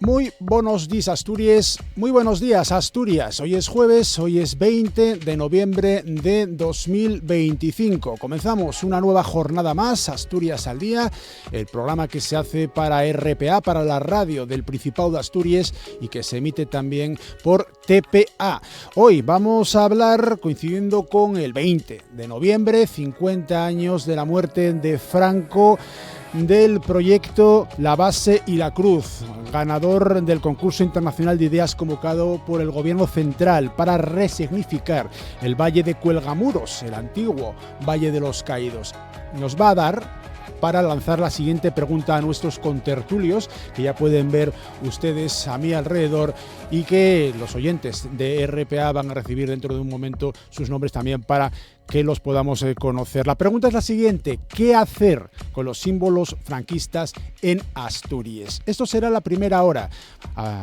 Muy buenos días, Asturias. Muy buenos días, Asturias. Hoy es jueves, hoy es 20 de noviembre de 2025. Comenzamos una nueva jornada más, Asturias al Día, el programa que se hace para RPA, para la radio del Principado de Asturias y que se emite también por TPA. Hoy vamos a hablar, coincidiendo con el 20 de noviembre, 50 años de la muerte de Franco, del proyecto La Base y la Cruz, ganador del concurso internacional de ideas convocado por el gobierno central para resignificar el Valle de Cuelgamuros, el antiguo Valle de los Caídos. Nos va a dar para lanzar la siguiente pregunta a nuestros contertulios, que ya pueden ver ustedes a mi alrededor y que los oyentes de RPA van a recibir dentro de un momento sus nombres también para que los podamos conocer. La pregunta es la siguiente: ¿qué hacer con los símbolos franquistas en Asturias? Esto será la primera hora.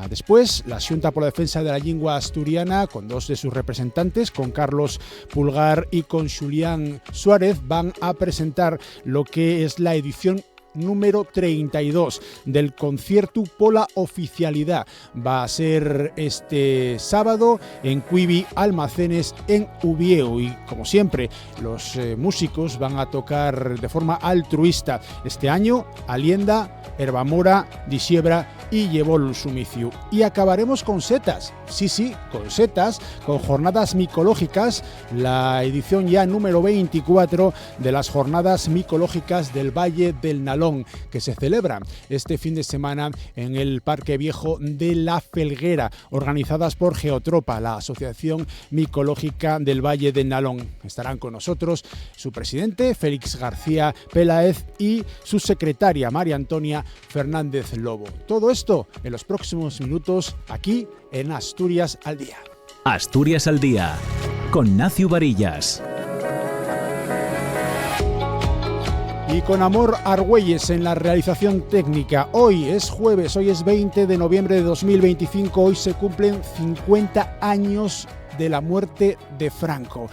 Después, la Xunta por la Defensa de la Lingua Asturiana, con dos de sus representantes, con Carlos Pulgar y con Xulián Suárez, van a presentar lo que es la edición número 32 del concierto pola oficialidad. Va a ser este sábado en Cuivi Almacenes en Ubieu y, como siempre, los músicos van a tocar de forma altruista. Este año Alienda, Herbamora, Disiebra y Llevol Sumiciu. Y acabaremos con setas. Sí, con setas, con jornadas micológicas, la edición ya número 24 de las jornadas micológicas del Valle del Nalón, que se celebran este fin de semana en el Parque Viejo de La Felguera, organizadas por Geotropa, la Asociación Micológica del Valle del Nalón. Estarán con nosotros su presidente, Félix García Peláez, y su secretaria, María Antonia Fernández Lobo. Todo esto en los próximos minutos aquí en Asturias al Día. Asturias al Día, con Nacio Varillas. Y con Amor Argüelles en la realización técnica. Hoy es jueves, hoy es 20 de noviembre de 2025, hoy se cumplen 50 años de la muerte de Franco.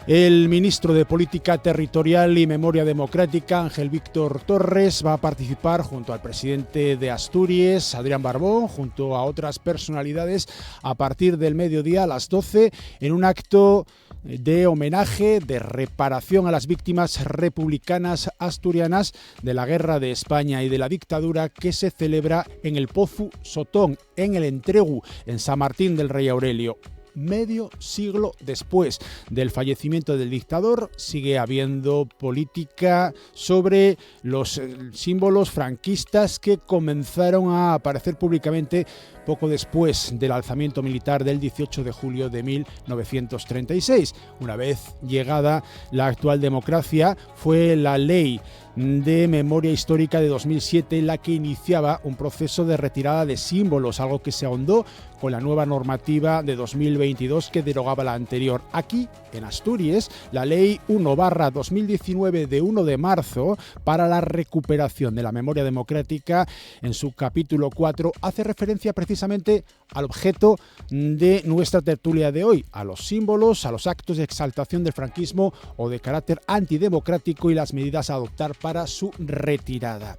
El ministro de Política Territorial y Memoria Democrática, Ángel Víctor Torres, va a participar junto al presidente de Asturias, Adrián Barbón, junto a otras personalidades, a partir del mediodía a las 12, en un acto de homenaje, de reparación a las víctimas republicanas asturianas de la Guerra de España y de la dictadura, que se celebra en el Pozu Sotón, en el Entregu, en San Martín del Rey Aurelio. Medio siglo después del fallecimiento del dictador, sigue habiendo política sobre los símbolos franquistas que comenzaron a aparecer públicamente poco después del alzamiento militar del 18 de julio de 1936. Una vez llegada la actual democracia, fue la ley de memoria histórica de 2007 la que iniciaba un proceso de retirada de símbolos, algo que se ahondó con la nueva normativa de 2022 que derogaba la anterior. Aquí, en Asturias, la Ley 1/2019 de 1 de marzo para la recuperación de la memoria democrática, en su capítulo 4, hace referencia precisamente al objeto de nuestra tertulia de hoy, a los símbolos, a los actos de exaltación del franquismo o de carácter antidemocrático y las medidas a adoptar para su retirada.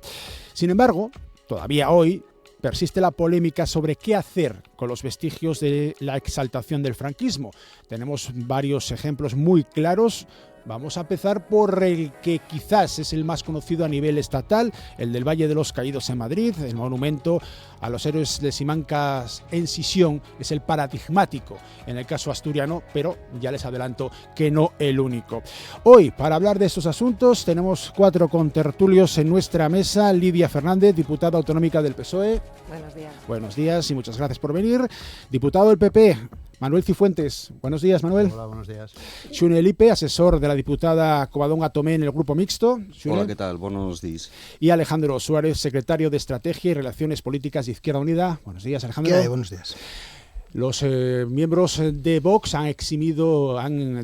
Sin embargo, todavía hoy persiste la polémica sobre qué hacer con los vestigios de la exaltación del franquismo. Tenemos varios ejemplos muy claros. Vamos a empezar por el que quizás es el más conocido a nivel estatal, el del Valle de los Caídos en Madrid. El monumento a los héroes de Simancas en Sisión es el paradigmático en el caso asturiano, pero ya les adelanto que no el único. Hoy, para hablar de estos asuntos, tenemos 4 contertulios en nuestra mesa. Lidia Fernández, diputada autonómica del PSOE. Buenos días. Buenos días y muchas gracias por venir. Diputado del PP, Manuel Cifuentes. Buenos días, Manuel. Hola, buenos días. Xune Lipe, asesor de la diputada Covadonga Tomé en el Grupo Mixto. Xune. Hola, ¿qué tal? Buenos días. Y Alejandro Suárez, secretario de Estrategia y Relaciones Políticas de Izquierda Unida. Buenos días, Alejandro. ¿Qué hay? Buenos días. Los miembros de Vox han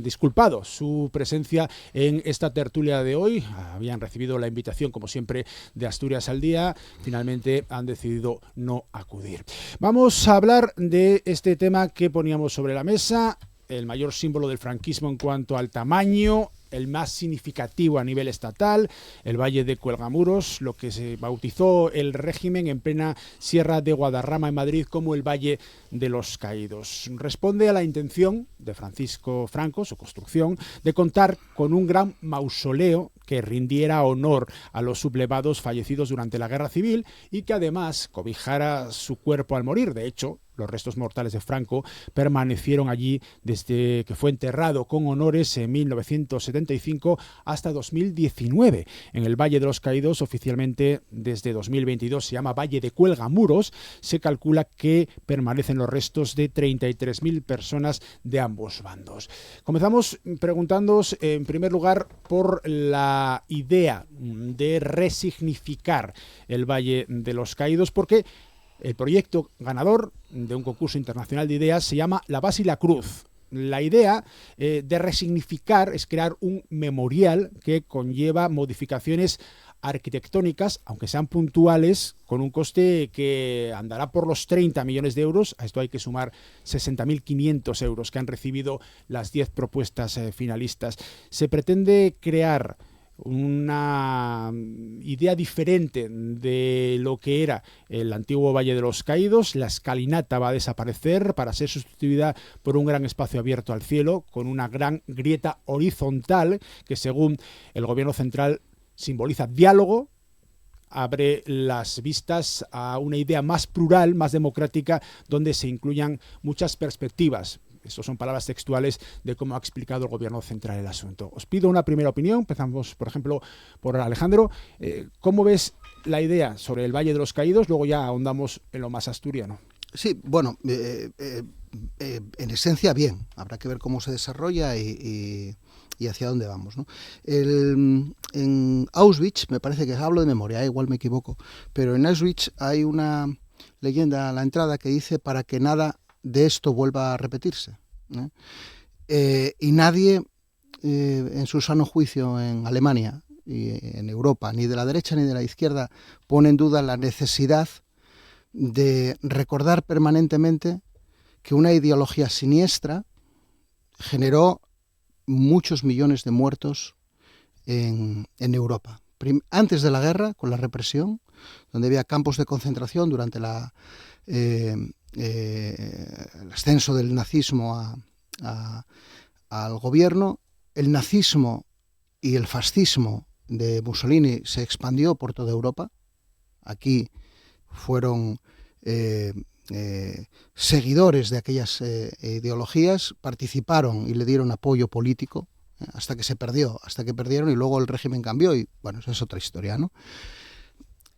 disculpado su presencia en esta tertulia de hoy. Habían recibido la invitación, como siempre, de Asturias al Día. Finalmente han decidido no acudir. Vamos a hablar de este tema que poníamos sobre la mesa. el mayor símbolo del franquismo en cuanto al tamaño, el más significativo a nivel estatal, el Valle de Cuelgamuros, lo que se bautizó el régimen en plena Sierra de Guadarrama en Madrid como el Valle de los Caídos. Responde a la intención de Francisco Franco, su construcción, de contar con un gran mausoleo que rindiera honor a los sublevados fallecidos durante la Guerra Civil y que además cobijara su cuerpo al morir. De hecho, los restos mortales de Franco permanecieron allí desde que fue enterrado con honores en 1975 hasta 2019. En el Valle de los Caídos, oficialmente desde 2022, se llama Valle de Cuelgamuros. Se calcula que permanecen los restos de 33.000 personas de ambos bandos. Comenzamos preguntándoos, en primer lugar, por la idea de resignificar el Valle de los Caídos, porque el proyecto ganador de un concurso internacional de ideas se llama La Base y la Cruz. La idea de resignificar es crear un memorial que conlleva modificaciones arquitectónicas, aunque sean puntuales, con un coste que andará por los 30 millones de euros. A esto hay que sumar 60.500 euros que han recibido las 10 propuestas finalistas. Se pretende crear una idea diferente de lo que era el antiguo Valle de los Caídos. La escalinata va a desaparecer para ser sustituida por un gran espacio abierto al cielo con una gran grieta horizontal que, según el gobierno central, simboliza diálogo, abre las vistas a una idea más plural, más democrática, donde se incluyan muchas perspectivas. Estas son palabras textuales de cómo ha explicado el gobierno central el asunto. Os pido una primera opinión. Empezamos, por ejemplo, por Alejandro. ¿Cómo ves la idea sobre el Valle de los Caídos? Luego ya ahondamos en lo más asturiano. Sí, bueno, en esencia bien. Habrá que ver cómo se desarrolla y hacia dónde vamos, ¿no? En Auschwitz, me parece que hablo de memoria, igual me equivoco, pero en Auschwitz hay una leyenda a la entrada que dice para que nada de esto vuelva a repetirse, ¿no? Y nadie en su sano juicio en Alemania y en Europa, ni de la derecha ni de la izquierda, pone en duda la necesidad de recordar permanentemente que una ideología siniestra generó muchos millones de muertos en Europa. Antes de la guerra, con la represión, donde había campos de concentración durante el ascenso del nazismo al gobierno, el nazismo y el fascismo de Mussolini se expandió por toda Europa. Aquí fueron seguidores de aquellas ideologías, participaron y le dieron apoyo político hasta que perdieron y luego el régimen cambió y bueno, esa es otra historia, ¿no?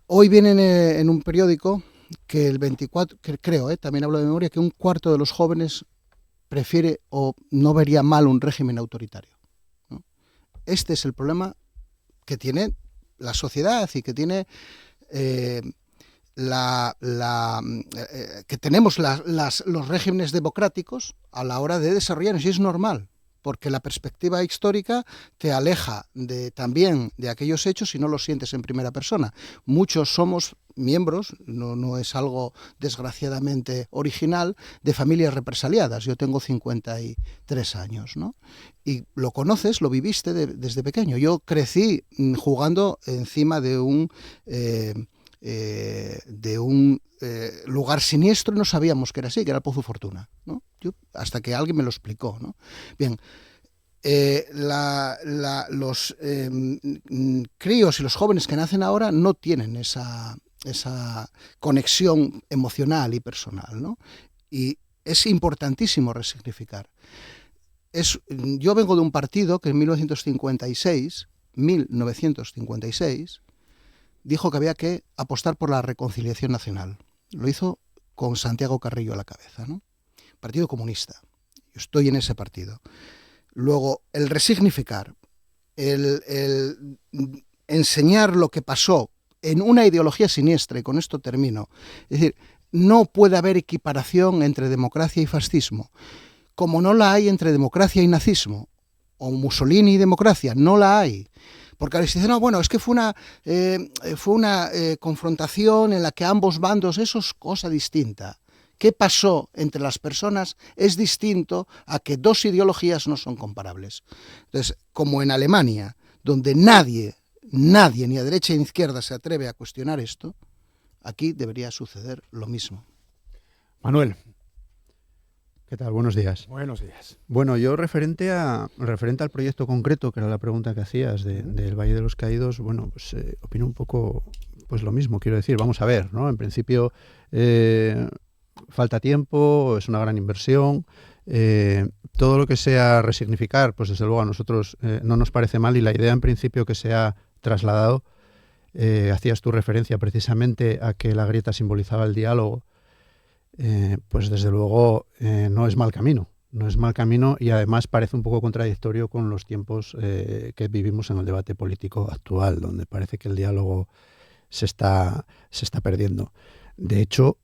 Hoy vienen en un periódico que el 24, que creo, también hablo de memoria, que un cuarto de los jóvenes prefiere o no vería mal un régimen autoritario, ¿no? Este es el problema que tiene la sociedad y que tiene que tenemos los regímenes democráticos a la hora de desarrollarnos, y es normal, porque la perspectiva histórica te aleja también de aquellos hechos y no los sientes en primera persona. Muchos somos miembros, no es algo desgraciadamente original, de familias represaliadas. Yo tengo 53 años, ¿no? Y lo conoces, lo viviste desde pequeño. Yo crecí jugando encima de un lugar siniestro y no sabíamos que era así, que era el Pozo Fortuna, ¿no? Hasta que alguien me lo explicó, ¿no? Bien, los críos y los jóvenes que nacen ahora no tienen esa conexión emocional y personal, ¿no? Y es importantísimo resignificar. Yo vengo de un partido que en 1956 dijo que había que apostar por la reconciliación nacional. Lo hizo con Santiago Carrillo a la cabeza, ¿no? Partido Comunista. Yo estoy en ese partido. Luego, el resignificar, el enseñar lo que pasó en una ideología siniestra, y con esto termino. Es decir, no puede haber equiparación entre democracia y fascismo, como no la hay entre democracia y nazismo, o Mussolini y democracia, no la hay. Porque ahora se dice, no, bueno, es que fue una confrontación en la que ambos bandos, eso es cosa distinta. qué pasó entre las personas es distinto a que dos ideologías no son comparables. Entonces, como en Alemania, donde nadie, ni a derecha ni a izquierda se atreve a cuestionar esto, aquí debería suceder lo mismo. Manuel. ¿Qué tal? Buenos días. Buenos días. Bueno, yo referente al proyecto concreto, que era la pregunta que hacías del Valle de los Caídos, bueno, pues opino un poco pues lo mismo, quiero decir, vamos a ver, ¿no? En principio falta tiempo, es una gran inversión, todo lo que sea resignificar, pues desde luego a nosotros no nos parece mal, y la idea en principio que se ha trasladado, hacías tu referencia precisamente a que la grieta simbolizaba el diálogo, pues desde luego no es mal camino. No es mal camino, y además parece un poco contradictorio con los tiempos que vivimos en el debate político actual, donde parece que el diálogo se está perdiendo. De hecho,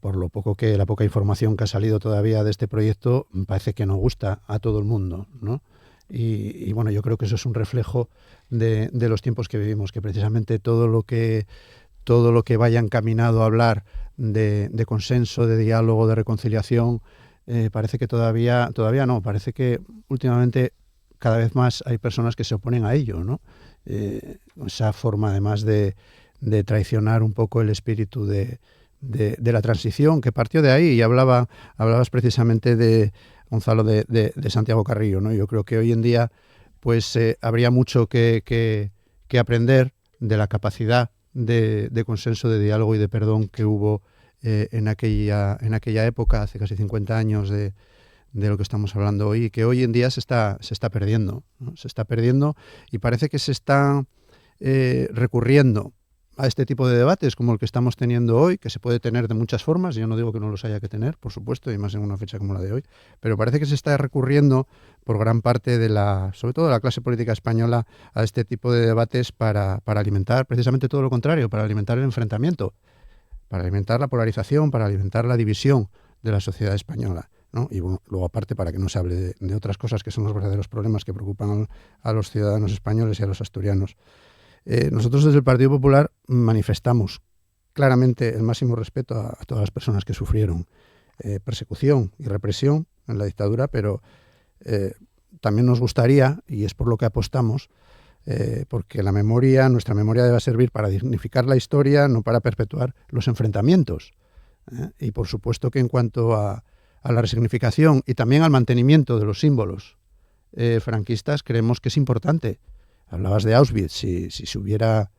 por la poca información que ha salido todavía de este proyecto, parece que no gusta a todo el mundo, ¿no? Y bueno, yo creo que eso es un reflejo de los tiempos que vivimos, que precisamente todo lo que vaya encaminado a hablar de consenso, de diálogo, de reconciliación, parece que todavía no, parece que últimamente cada vez más hay personas que se oponen a ello, ¿no? Esa forma además de traicionar un poco el espíritu de la transición, que partió de ahí, y hablabas precisamente de Gonzalo, de Santiago Carrillo, ¿no? Yo creo que hoy en día pues habría mucho que aprender de la capacidad de consenso, de diálogo y de perdón que hubo en aquella época, hace casi 50 años de lo que estamos hablando hoy, y que hoy en día se está perdiendo, ¿no? Se está perdiendo, y parece que se está recurriendo a este tipo de debates como el que estamos teniendo hoy, que se puede tener de muchas formas. Yo no digo que no los haya que tener, por supuesto, y más en una fecha como la de hoy, pero parece que se está recurriendo por gran parte sobre todo de la clase política española, a este tipo de debates para alimentar precisamente todo lo contrario, para alimentar el enfrentamiento, para alimentar la polarización, para alimentar la división de la sociedad española, ¿no? Y bueno, luego aparte, para que no se hable de otras cosas que son los verdaderos problemas que preocupan a los ciudadanos españoles y a los asturianos. Nosotros desde el Partido Popular manifestamos claramente el máximo respeto a todas las personas que sufrieron persecución y represión en la dictadura, pero también nos gustaría, y es por lo que apostamos, porque nuestra memoria debe servir para dignificar la historia, no para perpetuar los enfrentamientos. Y por supuesto que en cuanto a la resignificación y también al mantenimiento de los símbolos franquistas, creemos que es importante. Hablabas de Auschwitz. Si se hubiera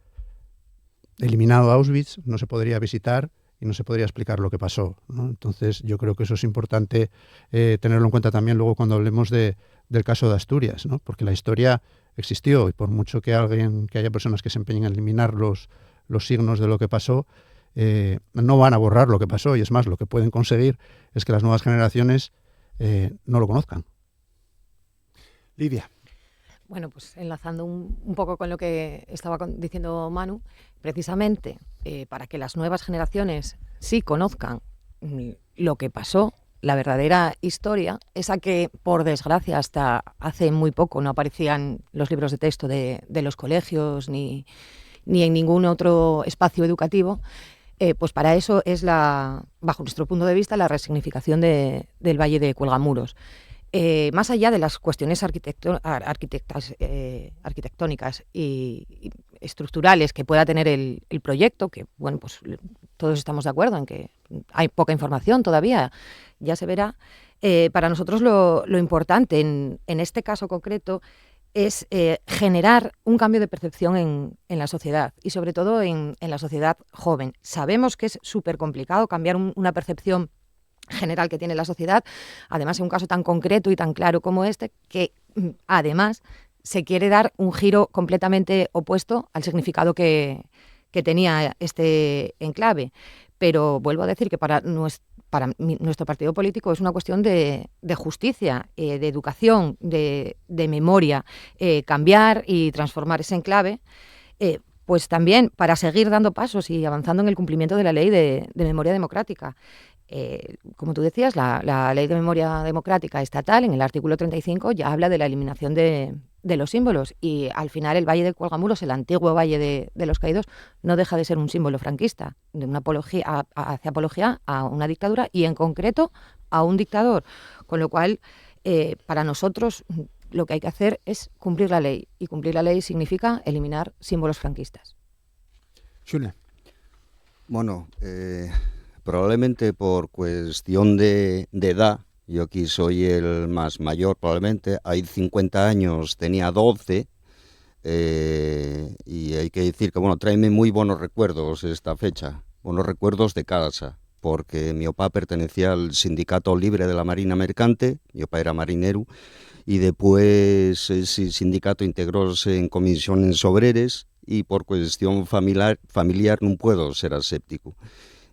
eliminado Auschwitz, no se podría visitar y no se podría explicar lo que pasó, ¿no? Entonces yo creo que eso es importante tenerlo en cuenta también luego cuando hablemos del caso de Asturias, ¿no? Porque la historia existió, y por mucho que haya personas que se empeñen en eliminar los signos de lo que pasó, no van a borrar lo que pasó, y es más, lo que pueden conseguir es que las nuevas generaciones no lo conozcan. Lidia. Bueno, pues enlazando un poco con lo que estaba diciendo Manu, precisamente para que las nuevas generaciones sí conozcan lo que pasó, la verdadera historia, esa que, por desgracia, hasta hace muy poco no aparecían los libros de texto de los colegios ni en ningún otro espacio educativo, pues para eso es, bajo nuestro punto de vista, la resignificación del Valle de Cuelgamuros. Más allá de las cuestiones arquitectónicas y estructurales que pueda tener el proyecto, que bueno, pues todos estamos de acuerdo en que hay poca información todavía, ya se verá. Para nosotros lo importante en este caso concreto es generar un cambio de percepción en la sociedad, y sobre todo en la sociedad joven. Sabemos que es súper complicado cambiar una percepción general que tiene la sociedad, además en un caso tan concreto y tan claro como este, que además se quiere dar un giro completamente opuesto al significado que tenía este enclave. Pero vuelvo a decir que para nuestro partido político es una cuestión de justicia, de educación, de memoria, cambiar y transformar ese enclave, pues también para seguir dando pasos y avanzando en el cumplimiento de la ley de memoria democrática. como tú decías, la Ley de Memoria Democrática Estatal, en el artículo 35, ya habla de la eliminación de los símbolos, y al final el Valle de Cuelgamuros, el antiguo Valle de los Caídos, no deja de ser un símbolo franquista, de una apología, hace apología a una dictadura y en concreto a un dictador, con lo cual para nosotros lo que hay que hacer es cumplir la ley, y cumplir la ley significa eliminar símbolos franquistas. Xune. Bueno, probablemente por cuestión de edad, yo aquí soy el más mayor probablemente, hay 50 años, tenía 12, y hay que decir que, bueno, tráeme muy buenos recuerdos esta fecha, buenos recuerdos de casa, porque mi papá pertenecía al Sindicato Libre de la Marina Mercante, mi papá era marinero, y después ese sindicato integróse en comisiones obreras, y por cuestión familiar no puedo ser aséptico.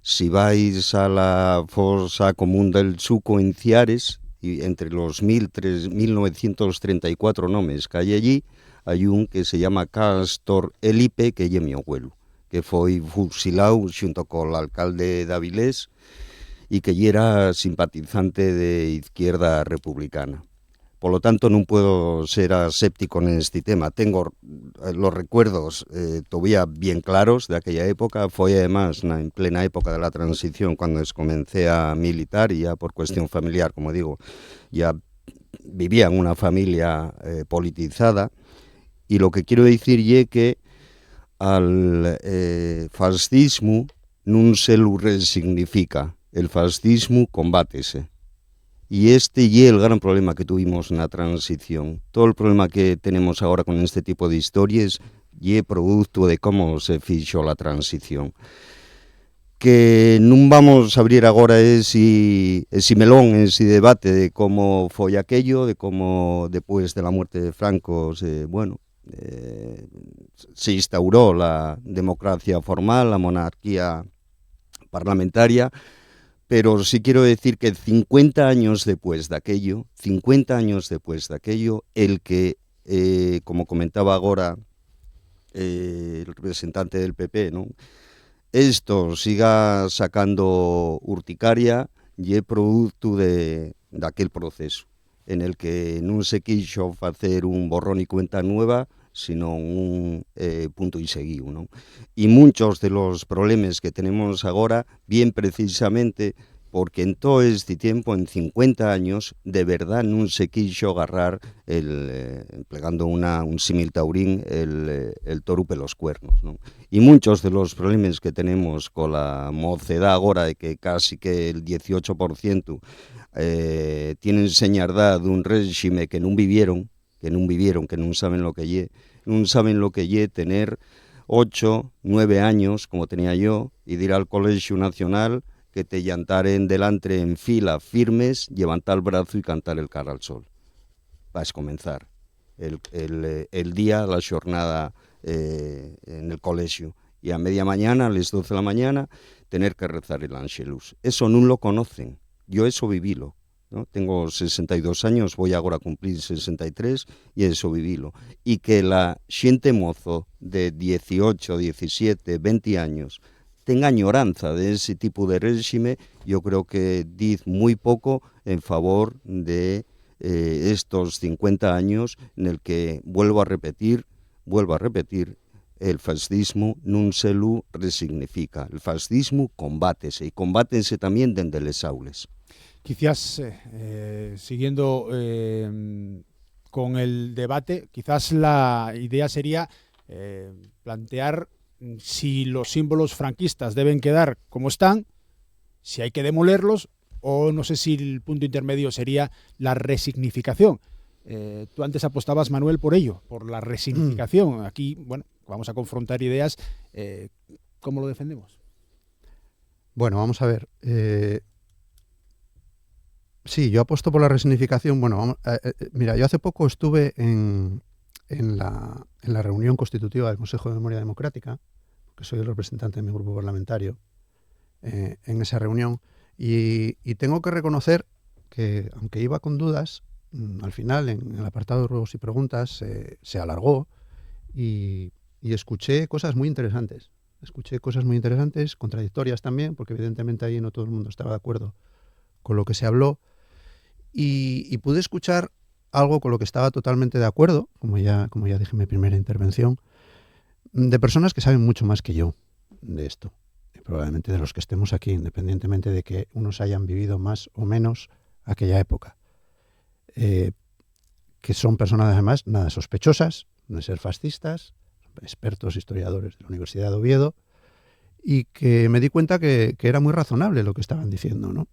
Si vais a la fosa común del Chuco en Ciares, y entre los 1934 nombres que hay allí, hay un que se llama Castor Elipe, que es mi abuelo, que fue fusilado junto con el alcalde de Avilés y que era simpatizante de Izquierda Republicana. Por lo tanto, no puedo ser aséptico en este tema. Tengo los recuerdos todavía bien claros de aquella época. Fue además en plena época de la transición cuando comencé a militar, y ya por cuestión familiar, como digo, ya vivía en una familia politizada. Y lo que quiero decir es que al fascismo no se lo resignifica. El fascismo combátese. Y este y el gran problema que tuvimos en la transición. Todo el problema que tenemos ahora con este tipo de historias y producto de cómo se fichó la transición. Que no vamos a abrir ahora ese melón, ese debate de cómo fue aquello, de cómo después de la muerte de Franco se instauró la democracia formal, la monarquía parlamentaria. Pero sí quiero decir que 50 años después de aquello, el que, como comentaba ahora el representante del PP, ¿no?, esto siga sacando urticaria, y es producto de aquel proceso, en el que no se quiso hacer un borrón y cuenta nueva, sino un punto y seguido, ¿no? Y muchos de los problemas que tenemos ahora, bien precisamente porque en todo este tiempo, en 50 años, de verdad no se quiso agarrar, plegando un símil taurín, el toro pelos cuernos, ¿no? Y muchos de los problemas que tenemos con la mocedad ahora, de que casi que el 18% tienen señardad de un régimen que no vivieron, que no saben lo que es tener 8, 9 años, como tenía yo, y de ir al Colegio Nacional, que te llantaren delante en fila firmes, levantar el brazo y cantar el cara al sol. Vas a comenzar el día, la jornada en el colegio. Y a media mañana, a las 12 de la mañana, tener que rezar el Ángelus. Eso no lo conocen. Yo eso vivilo, ¿no? Tengo 62 años, voy ahora a cumplir 63, y eso vivilo. Y que la xente mozo de 18, 17, 20 años tenga añoranza de ese tipo de régimen, yo creo que dice muy poco en favor de estos 50 años en el que, vuelvo a repetir, el fascismo no se lo resignifica. El fascismo combátese, y combátese también desde les aules. Quizás, siguiendo con el debate, quizás la idea sería plantear si los símbolos franquistas deben quedar como están, si hay que demolerlos, o no sé si el punto intermedio sería la resignificación. Tú antes apostabas, Manuel, por ello, por la resignificación. Aquí, bueno, vamos a confrontar ideas. ¿Cómo lo defendemos? Bueno, vamos a ver. Sí, yo apuesto por la resignificación. Bueno, mira, yo hace poco estuve en la reunión constitutiva del Consejo de Memoria Democrática, que soy el representante de mi grupo parlamentario, en esa reunión, y tengo que reconocer que, aunque iba con dudas, al final, en el apartado de ruegos y preguntas, se alargó y escuché cosas muy interesantes. escuché cosas muy interesantes, contradictorias también, porque evidentemente ahí no todo el mundo estaba de acuerdo con lo que se habló, y pude escuchar algo con lo que estaba totalmente de acuerdo, como ya dije en mi primera intervención, de personas que saben mucho más que yo de esto, y probablemente de los que estemos aquí, independientemente de que unos hayan vivido más o menos aquella época, que son personas además nada sospechosas de ser fascistas, expertos historiadores de la Universidad de Oviedo, y que me di cuenta que era muy razonable lo que estaban diciendo, ¿no?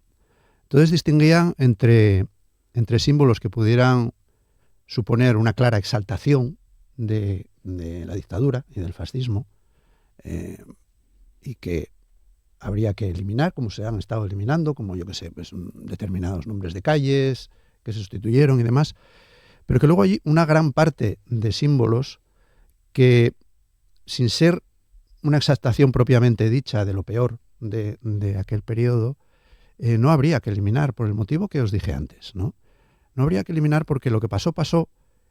Entonces distinguían entre símbolos que pudieran suponer una clara exaltación de la dictadura y del fascismo, y que habría que eliminar, como se han estado eliminando, como yo que sé, pues determinados nombres de calles que se sustituyeron y demás, pero que luego hay una gran parte de símbolos que, sin ser una exaltación propiamente dicha de lo peor de aquel periodo, no habría que eliminar por el motivo que os dije antes, ¿no? No habría que eliminar porque lo que pasó, pasó,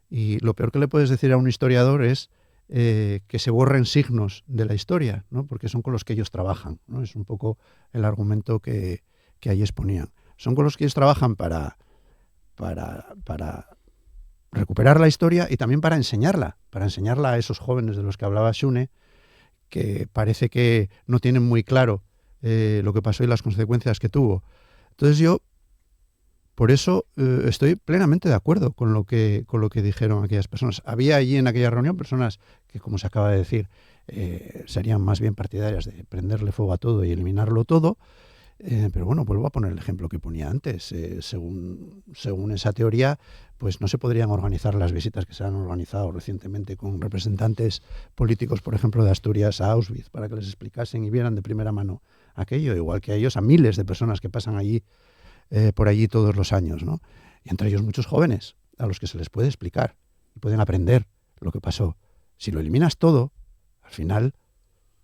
y lo peor que le puedes decir a un historiador es que se borren signos de la historia, ¿no? Porque son con los que ellos trabajan, ¿no? Es un poco el argumento que ahí exponían. Son con los que ellos trabajan para recuperar la historia y también para enseñarla a esos jóvenes de los que hablaba Xune, que parece que no tienen muy claro lo que pasó y las consecuencias que tuvo. Entonces yo, por eso, estoy plenamente de acuerdo con lo que dijeron aquellas personas. Había allí en aquella reunión personas que, como se acaba de decir, serían más bien partidarias de prenderle fuego a todo y eliminarlo todo. Pero bueno, vuelvo a poner el ejemplo que ponía antes. Según esa teoría, pues no se podrían organizar las visitas que se han organizado recientemente con representantes políticos, por ejemplo, de Asturias a Auschwitz, para que les explicasen y vieran de primera mano aquello, igual que a ellos, a miles de personas que pasan allí, por allí todos los años, ¿no? Y entre ellos muchos jóvenes, a los que se les puede explicar y pueden aprender lo que pasó. Si lo eliminas todo, al final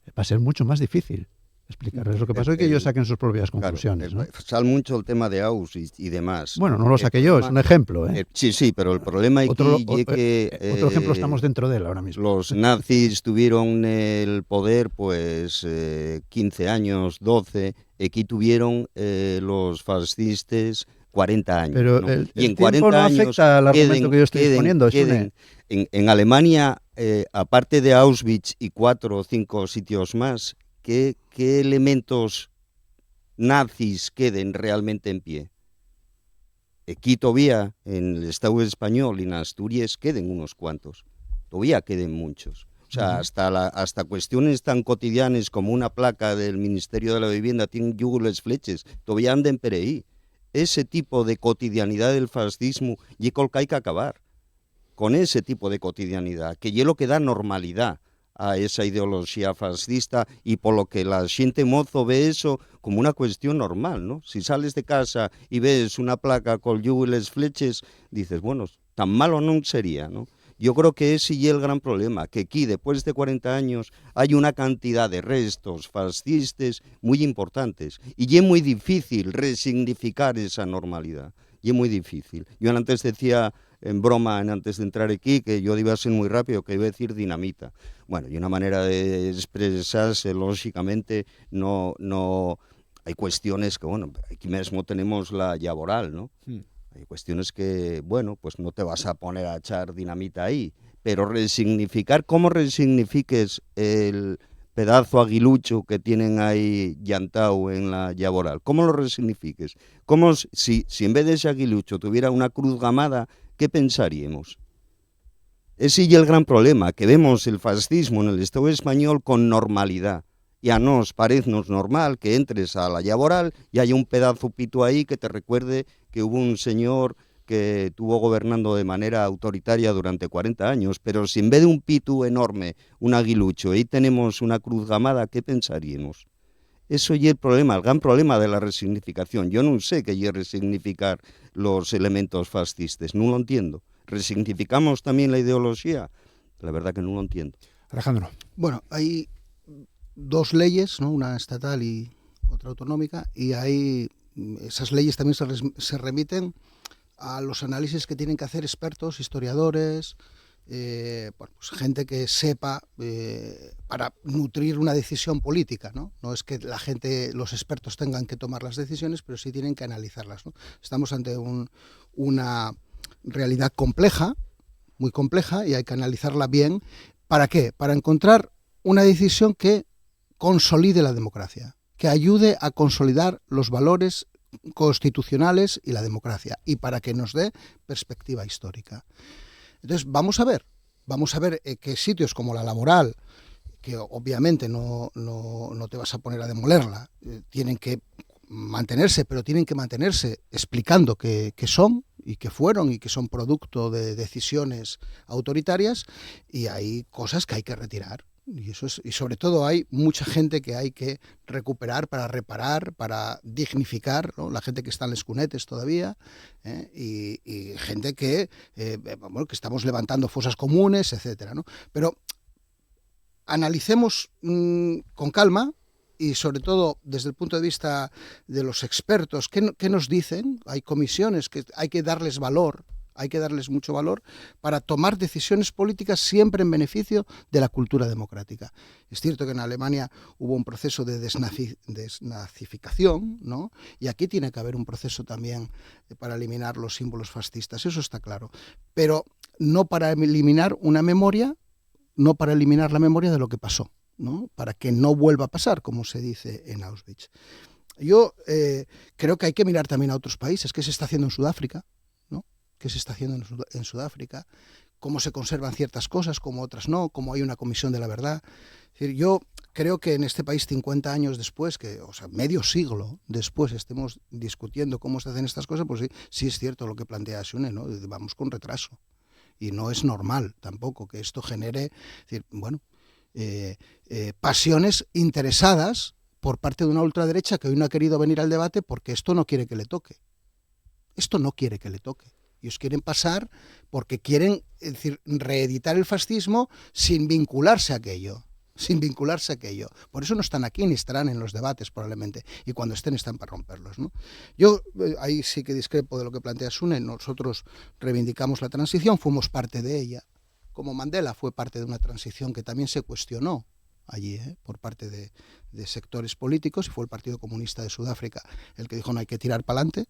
va a ser mucho más difícil explicarles lo que pasó y que ellos saquen sus propias conclusiones. Claro, ¿no? sale mucho el tema de Auschwitz y demás. Bueno, no lo saqué yo, es un ejemplo. Sí, pero el problema aquí otro ejemplo estamos dentro de él ahora mismo. Los nazis tuvieron el poder 15 años, 12, aquí tuvieron los fascistas 40 años. Pero ¿no? y en 40 no años afecta al argumento que yo estoy exponiendo. En Alemania, aparte de Auschwitz y 4 o 5 sitios más, ¿qué elementos nazis queden realmente en pie? Aquí todavía, en el Estado español y en Asturias, queden unos cuantos. Todavía queden muchos. O sea, hasta cuestiones tan cotidianas como una placa del Ministerio de la Vivienda tiene yugures fleches, todavía anden por ahí. Ese tipo de cotidianidad del fascismo y con que hay que acabar. Con ese tipo de cotidianidad, que es lo que da normalidad a esa ideología fascista y por lo que la gente mozo ve eso como una cuestión normal, ¿no? Si sales de casa y ves una placa con yugures fleches, dices, bueno, tan malo no sería, ¿no? Yo creo que ese es el gran problema, que aquí después de 40 años hay una cantidad de restos fascistas muy importantes y es muy difícil resignificar esa normalidad, y es muy difícil. Yo antes decía en broma, antes de entrar aquí, que yo iba a ser muy rápido, que iba a decir dinamita. Bueno, y una manera de expresarse, lógicamente, no hay cuestiones que, bueno, aquí mismo tenemos la Yaboral, ¿no? Hay cuestiones que, bueno, pues no te vas a poner a echar dinamita ahí, pero resignificar, ¿cómo resignifiques el pedazo aguilucho que tienen ahí llantado en la Yaboral? ¿Cómo lo resignifiques? ¿Cómo, si en vez de ese aguilucho tuviera una cruz gamada, qué pensaríamos? Ese es el gran problema, que vemos el fascismo en el Estado español con normalidad. Y a nos parece normal que entres a la Yaboral y haya un pedazo pito ahí que te recuerde que hubo un señor que estuvo gobernando de manera autoritaria durante 40 años, pero si en vez de un pitu enorme, un aguilucho, ahí tenemos una cruz gamada, ¿qué pensaríamos? Eso es el problema, el gran problema de la resignificación. Yo no sé qué es resignificar los elementos fascistas, no lo entiendo. ¿Resignificamos también la ideología? La verdad que no lo entiendo. Alejandro. Bueno, hay dos leyes, ¿no? Una estatal y otra autonómica, y hay esas leyes también se remiten a los análisis que tienen que hacer expertos, historiadores, bueno, pues gente que sepa para nutrir una decisión política, ¿no? No es que la gente, los expertos tengan que tomar las decisiones, pero sí tienen que analizarlas, ¿no? Estamos ante una realidad compleja, muy compleja, y hay que analizarla bien. ¿Para qué? Para encontrar una decisión que consolide la democracia, que ayude a consolidar los valores constitucionales y la democracia, y para que nos dé perspectiva histórica. Entonces, vamos a ver que sitios como la laboral, que obviamente no te vas a poner a demolerla, tienen que mantenerse, pero tienen que mantenerse explicando qué son y qué fueron y que son producto de decisiones autoritarias, y hay cosas que hay que retirar. Y sobre todo hay mucha gente que hay que recuperar para reparar, para dignificar, ¿no? La gente que está en les cunetes todavía, y gente que estamos levantando fosas comunes, etcétera, ¿no? Pero analicemos con calma, y sobre todo desde el punto de vista de los expertos, ¿qué nos dicen? Hay comisiones que hay que darles valor, hay que darles mucho valor para tomar decisiones políticas siempre en beneficio de la cultura democrática. Es cierto que en Alemania hubo un proceso de desnazificación, ¿no? Y aquí tiene que haber un proceso también para eliminar los símbolos fascistas, eso está claro, pero no para eliminar una memoria, no para eliminar la memoria de lo que pasó, ¿no? Para que no vuelva a pasar, como se dice en Auschwitz. Yo creo que hay que mirar también a otros países. ¿Qué se está haciendo en Sudáfrica? ¿Qué se está haciendo en Sudáfrica? ¿Cómo se conservan ciertas cosas, cómo otras no? ¿Cómo hay una comisión de la verdad? Es decir, yo creo que en este país 50 años después, o sea, medio siglo después, estemos discutiendo cómo se hacen estas cosas, pues sí es cierto lo que plantea Sune, ¿no? Vamos con retraso. Y no es normal tampoco que esto genere, es decir, bueno, pasiones interesadas por parte de una ultraderecha que hoy no ha querido venir al debate porque esto no quiere que le toque. Esto no quiere que le toque. Ellos quieren pasar porque quieren, es decir, reeditar el fascismo sin vincularse a aquello. Por eso no están aquí ni estarán en los debates probablemente. Y cuando están para romperlos, ¿no? Yo ahí sí que discrepo de lo que plantea Sune. Nosotros reivindicamos la transición, fuimos parte de ella. Como Mandela fue parte de una transición que también se cuestionó allí, por parte de sectores políticos, y fue el Partido Comunista de Sudáfrica el que dijo no hay que tirar para adelante.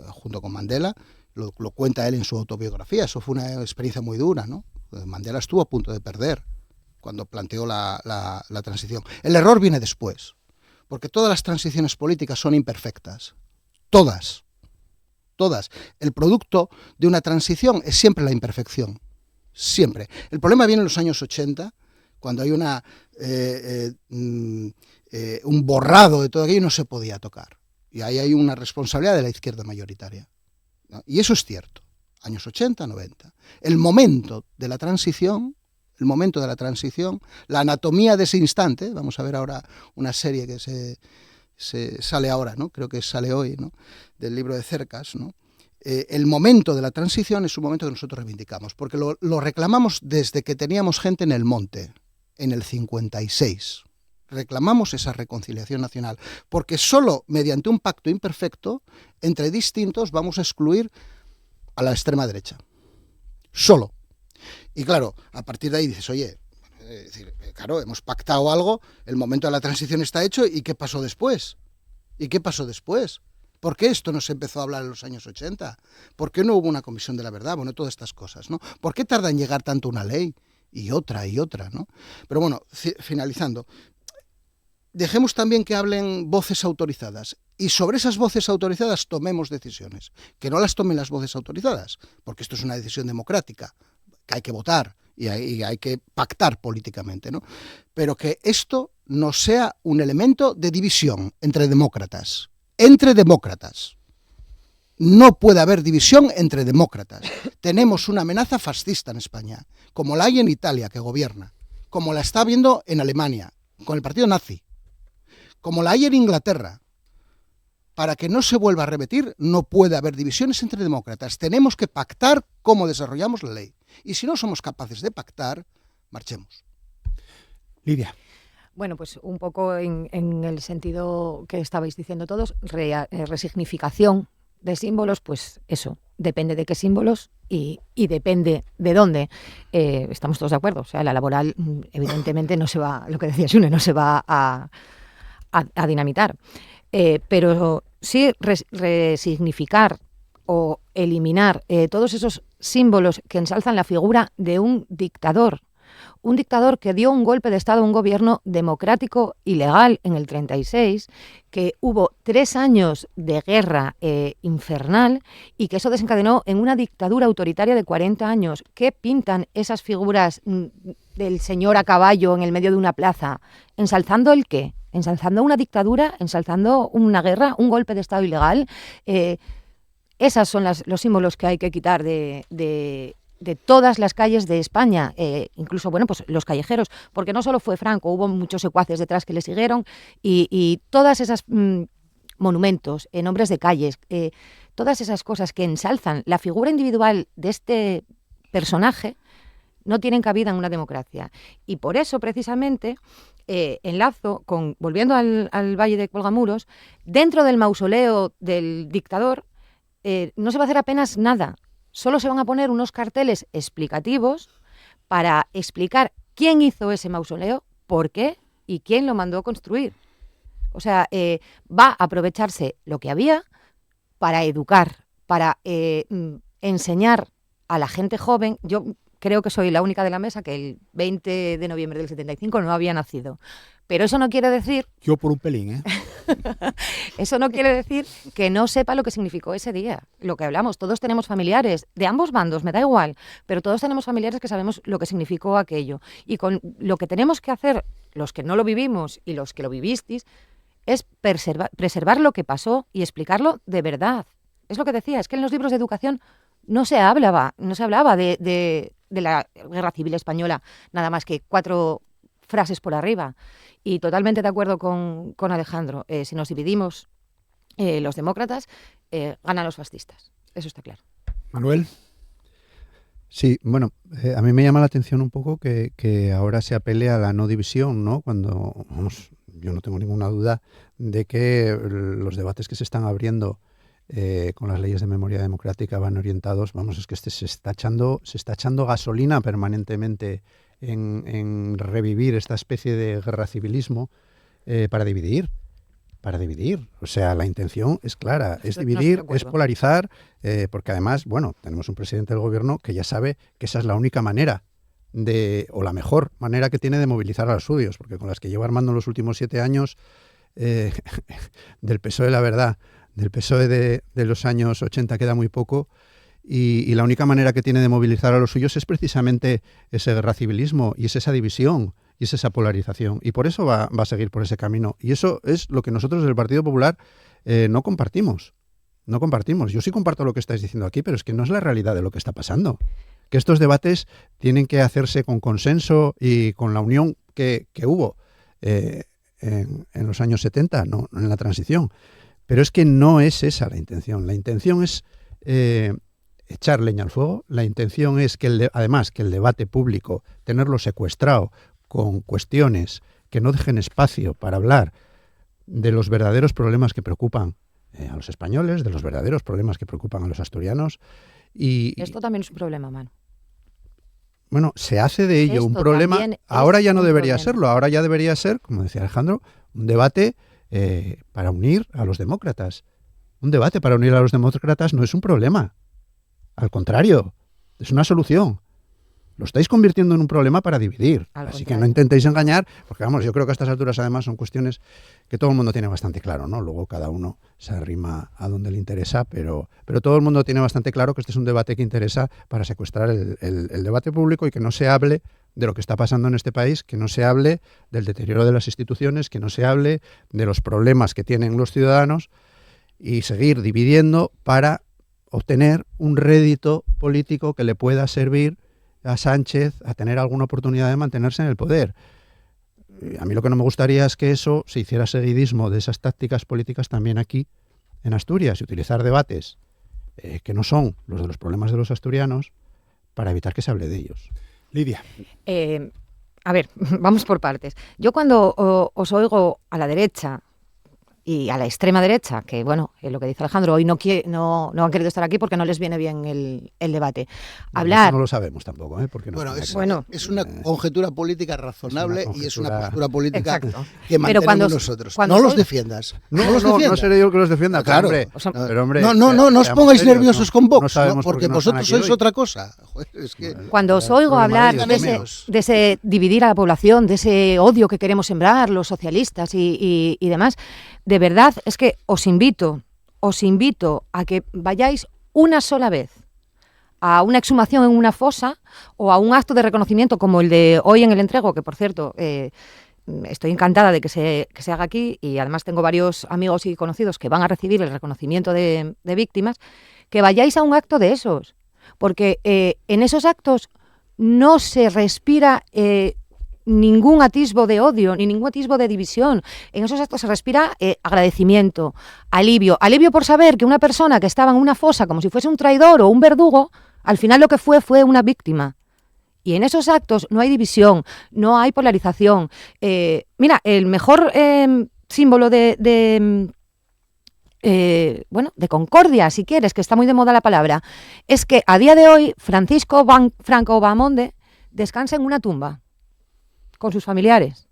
Junto con Mandela, lo cuenta él en su autobiografía, eso fue una experiencia muy dura, ¿no? Mandela estuvo a punto de perder cuando planteó la transición. El error viene después, porque todas las transiciones políticas son imperfectas, todas. El producto de una transición es siempre la imperfección, siempre. El problema viene en los años 80, cuando hay un borrado de todo aquello y no se podía tocar. Y ahí hay una responsabilidad de la izquierda mayoritaria, ¿no? Y eso es cierto. Años 80, 90. El momento de la transición, la anatomía de ese instante, vamos a ver ahora una serie que se sale ahora, ¿no? Creo que sale hoy, ¿no? Del libro de Cercas, ¿no? El momento de la transición es un momento que nosotros reivindicamos, porque lo reclamamos desde que teníamos gente en el monte, en el 56. Reclamamos esa reconciliación nacional, porque solo mediante un pacto imperfecto entre distintos vamos a excluir a la extrema derecha. Solo. Y claro, a partir de ahí dices, oye, claro, hemos pactado algo, el momento de la transición está hecho, ¿y qué pasó después? ¿Por qué esto no se empezó a hablar en los años 80? ¿Por qué no hubo una comisión de la verdad? Bueno, todas estas cosas, ¿no? ¿Por qué tarda en llegar tanto una ley y otra, ¿no? Pero bueno, finalizando, dejemos también que hablen voces autorizadas, y sobre esas voces autorizadas tomemos decisiones. Que no las tomen las voces autorizadas, porque esto es una decisión democrática, que hay que votar y hay que pactar políticamente, ¿no? Pero que esto no sea un elemento de división entre demócratas. No puede haber división entre demócratas. Tenemos una amenaza fascista en España, como la hay en Italia, que gobierna, como la está habiendo en Alemania, con el partido nazi, como la hay en Inglaterra. Para que no se vuelva a repetir, no puede haber divisiones entre demócratas. Tenemos que pactar cómo desarrollamos la ley. Y si no somos capaces de pactar, marchemos. Lidia. Bueno, pues un poco en el sentido que estabais diciendo todos, resignificación de símbolos, pues eso, depende de qué símbolos y depende de dónde. Estamos todos de acuerdo. O sea, la laboral, evidentemente, no se va, lo que decía Sune, no se va a dinamitar. Pero sí resignificar o eliminar todos esos símbolos que ensalzan la figura de un dictador que dio un golpe de Estado a un gobierno democrático y legal en el 36, que hubo 3 años de guerra infernal y que eso desencadenó en una dictadura autoritaria de 40 años. ¿Qué pintan esas figuras del señor a caballo en el medio de una plaza? ¿Ensalzando el qué? ¿Ensalzando una dictadura? ¿Ensalzando una guerra? ¿Un golpe de Estado ilegal? Esas son los símbolos que hay que quitar de todas las calles de España, incluso, bueno, pues los callejeros, porque no solo fue Franco, hubo muchos secuaces detrás que le siguieron y todas esas monumentos, nombres de calles, todas esas cosas que ensalzan la figura individual de este personaje no tienen cabida en una democracia. Y por eso, precisamente, enlazo con, volviendo al Valle de Cuelgamuros, dentro del mausoleo del dictador no se va a hacer apenas nada. Solo se van a poner unos carteles explicativos para explicar quién hizo ese mausoleo, por qué y quién lo mandó a construir. O sea, va a aprovecharse lo que había para educar, para enseñar a la gente joven. Yo creo que soy la única de la mesa que el 20 de noviembre del 75 no había nacido. Pero eso no quiere decir... Yo por un pelín, ¿eh? Eso no quiere decir que no sepa lo que significó ese día. Lo que hablamos, todos tenemos familiares, de ambos bandos, me da igual, pero todos tenemos familiares que sabemos lo que significó aquello. Y con lo que tenemos que hacer, los que no lo vivimos y los que lo vivisteis, es preservar lo que pasó y explicarlo de verdad. Es lo que decía, es que en los libros de educación no se hablaba de la Guerra Civil Española, nada más que 4 frases por arriba. Y totalmente de acuerdo con Alejandro. Si nos dividimos los demócratas, ganan los fascistas. Eso está claro. Manuel. Sí, bueno, a mí me llama la atención un poco que ahora se apele a la no división, ¿no? Cuando, vamos, yo no tengo ninguna duda de que los debates que se están abriendo con las leyes de memoria democrática van orientados, vamos, es que se está echando gasolina permanentemente en revivir esta especie de guerra civilismo para dividir. O sea, la intención es clara, es dividir, es polarizar, porque además, bueno, tenemos un presidente del gobierno que ya sabe que esa es la única manera o la mejor manera que tiene de movilizar a los suyos, porque con las que lleva armando en los últimos 7 años del PSOE, la verdad, del PSOE de los años 80 queda muy poco. Y la única manera que tiene de movilizar a los suyos es precisamente ese guerra civilismo y es esa división y es esa polarización. Y por eso va a seguir por ese camino. Y eso es lo que nosotros del Partido Popular no compartimos. No compartimos. Yo sí comparto lo que estáis diciendo aquí, pero es que no es la realidad de lo que está pasando. Que estos debates tienen que hacerse con consenso y con la unión que hubo en los años 70, no en la transición. Pero es que no es esa la intención. La intención es... echar leña al fuego. La intención es que además que el debate público, tenerlo secuestrado con cuestiones que no dejen espacio para hablar de los verdaderos problemas que preocupan a los españoles, de los verdaderos problemas que preocupan a los asturianos. Esto también es un problema, Manu. Bueno, se hace de ello un problema. Ahora ya no debería serlo. Ahora ya debería ser, como decía Alejandro, un debate para unir a los demócratas. Un debate para unir a los demócratas no es un problema. Al contrario, es una solución. Lo estáis convirtiendo en un problema para dividir. Así que no intentéis engañar, porque vamos, yo creo que a estas alturas además son cuestiones que todo el mundo tiene bastante claro, ¿no? Luego cada uno se arrima a donde le interesa, pero todo el mundo tiene bastante claro que este es un debate que interesa para secuestrar el debate público y que no se hable de lo que está pasando en este país, que no se hable del deterioro de las instituciones, que no se hable de los problemas que tienen los ciudadanos y seguir dividiendo para obtener un rédito político que le pueda servir a Sánchez a tener alguna oportunidad de mantenerse en el poder. A mí lo que no me gustaría es que eso se hiciera seguidismo de esas tácticas políticas también aquí en Asturias y utilizar debates que no son los de los problemas de los asturianos para evitar que se hable de ellos. Lidia. A ver, vamos por partes. Yo cuando os oigo a la derecha, y a la extrema derecha, que bueno, lo que dice Alejandro, hoy no han querido estar aquí porque no les viene bien el debate. Eso no lo sabemos tampoco, porque no es una conjetura política razonable y es una postura política que pero mantenemos nosotros. No los defiendas. No seré yo el que los defienda, claro. Hombre, No os pongáis nerviosos con Vox, porque no vosotros sois otra cosa. Joder, es que cuando os oigo hablar de ese dividir a la población, de ese odio que queremos sembrar los socialistas y demás, de verdad es que os invito a que vayáis una sola vez a una exhumación en una fosa o a un acto de reconocimiento como el de hoy en el Entrego, que por cierto estoy encantada de que se haga aquí, y además tengo varios amigos y conocidos que van a recibir el reconocimiento de víctimas, que vayáis a un acto de esos, porque en esos actos no se respira ningún atisbo de odio, ni ningún atisbo de división. En esos actos se respira agradecimiento, alivio por saber que una persona que estaba en una fosa como si fuese un traidor o un verdugo, al final lo que fue una víctima. Y en esos actos no hay división, no hay polarización. Mira, el mejor símbolo de concordia, si quieres, que está muy de moda la palabra, es que a día de hoy Francisco Franco Bahamonde descansa en una tumba con sus familiares.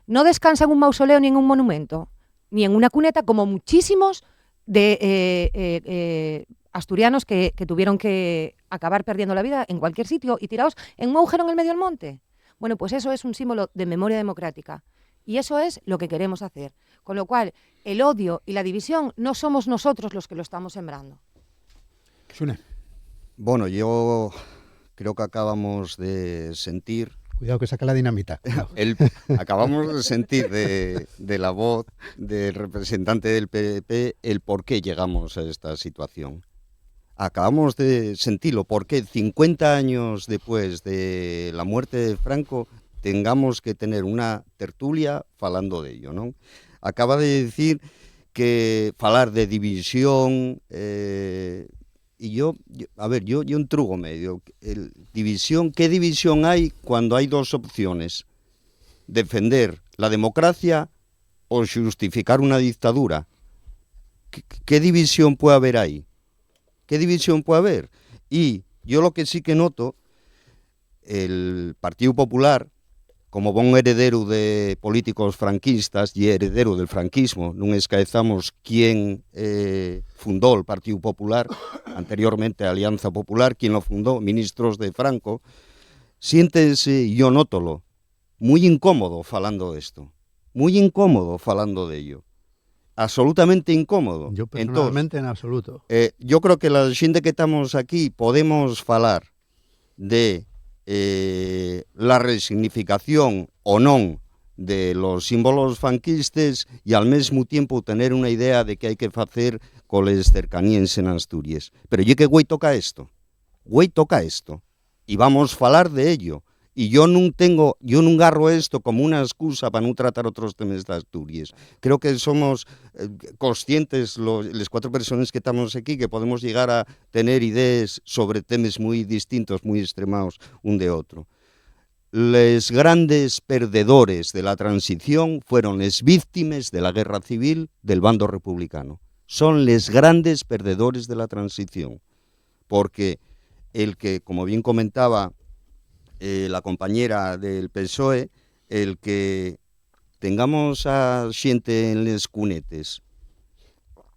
No descansa en un mausoleo ni en un monumento, ni en una cuneta, como muchísimos de asturianos que tuvieron que acabar perdiendo la vida en cualquier sitio y tirados en un agujero en el medio del monte. Bueno, pues eso es un símbolo de memoria democrática. Y eso es lo que queremos hacer. Con lo cual, el odio y la división no somos nosotros los que lo estamos sembrando. Sune. Bueno, yo creo que acabamos de sentir... Cuidado que saca la dinamita. Acabamos de sentir de la voz del representante del PP el por qué llegamos a esta situación. Acabamos de sentirlo, porque 50 años después de la muerte de Franco tengamos que tener una tertulia falando de ello, ¿no? Acaba de decir que falar de división... Y yo entrugo medio. ¿Qué división hay cuando hay dos opciones? Defender la democracia o justificar una dictadura. ¿Qué división puede haber ahí? ¿Qué división puede haber? Y yo lo que sí que noto, el Partido Popular, como bon heredero de políticos franquistas y heredero del franquismo, non escaezamos quién fundó el Partido Popular, anteriormente Alianza Popular, quien lo fundó, ministros de Franco, siéntese, yo nótolo, muy incómodo falando de esto, muy incómodo falando de ello, absolutamente incómodo. Yo personalmente en absoluto. Yo creo que la xente que estamos aquí podemos falar de la resignificación o non de los símbolos franquistas y al mismo tiempo tener una idea de que hay que facer coles cercanías en Asturias. Pero yo que güey toca esto y vamos falar de ello. Y yo non agarro esto como una excusa para non tratar otros temas de Asturias. Creo que somos conscientes, las cuatro personas que estamos aquí, que podemos llegar a tener ideas sobre temas muy distintos, muy extremados un de otro. Los grandes perdedores de la transición fueron las víctimas de la guerra civil del bando republicano. Son los grandes perdedores de la transición. Porque el que, como bien comentaba la compañera del PSOE, el que tengamos a xente en les cunetes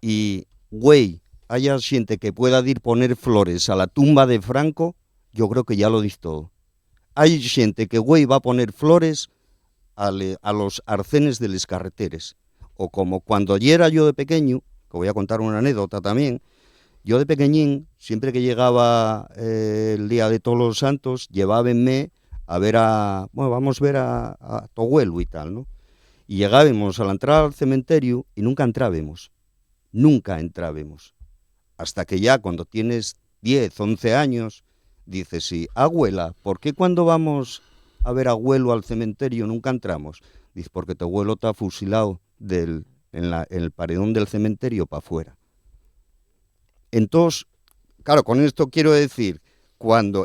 y, haya xente que pueda ir poner flores a la tumba de Franco, yo creo que ya lo dice todo. Hay xente que va a poner flores a los arcenes de les carreteres. O como cuando era yo de pequeño, que voy a contar una anécdota también, yo de pequeñín, siempre que llegaba el día de Todos los Santos, llevábenme a ver vamos a ver a tu abuelo y tal, ¿no? Y llegábamos a la entrada al cementerio y nunca entrábamos. Hasta que ya cuando tienes 10, 11 años, dices, sí, abuela, ¿por qué cuando vamos a ver a abuelo al cementerio nunca entramos? Dice, porque tu abuelo está fusilado en el paredón del cementerio para afuera. Entonces, claro, con esto quiero decir,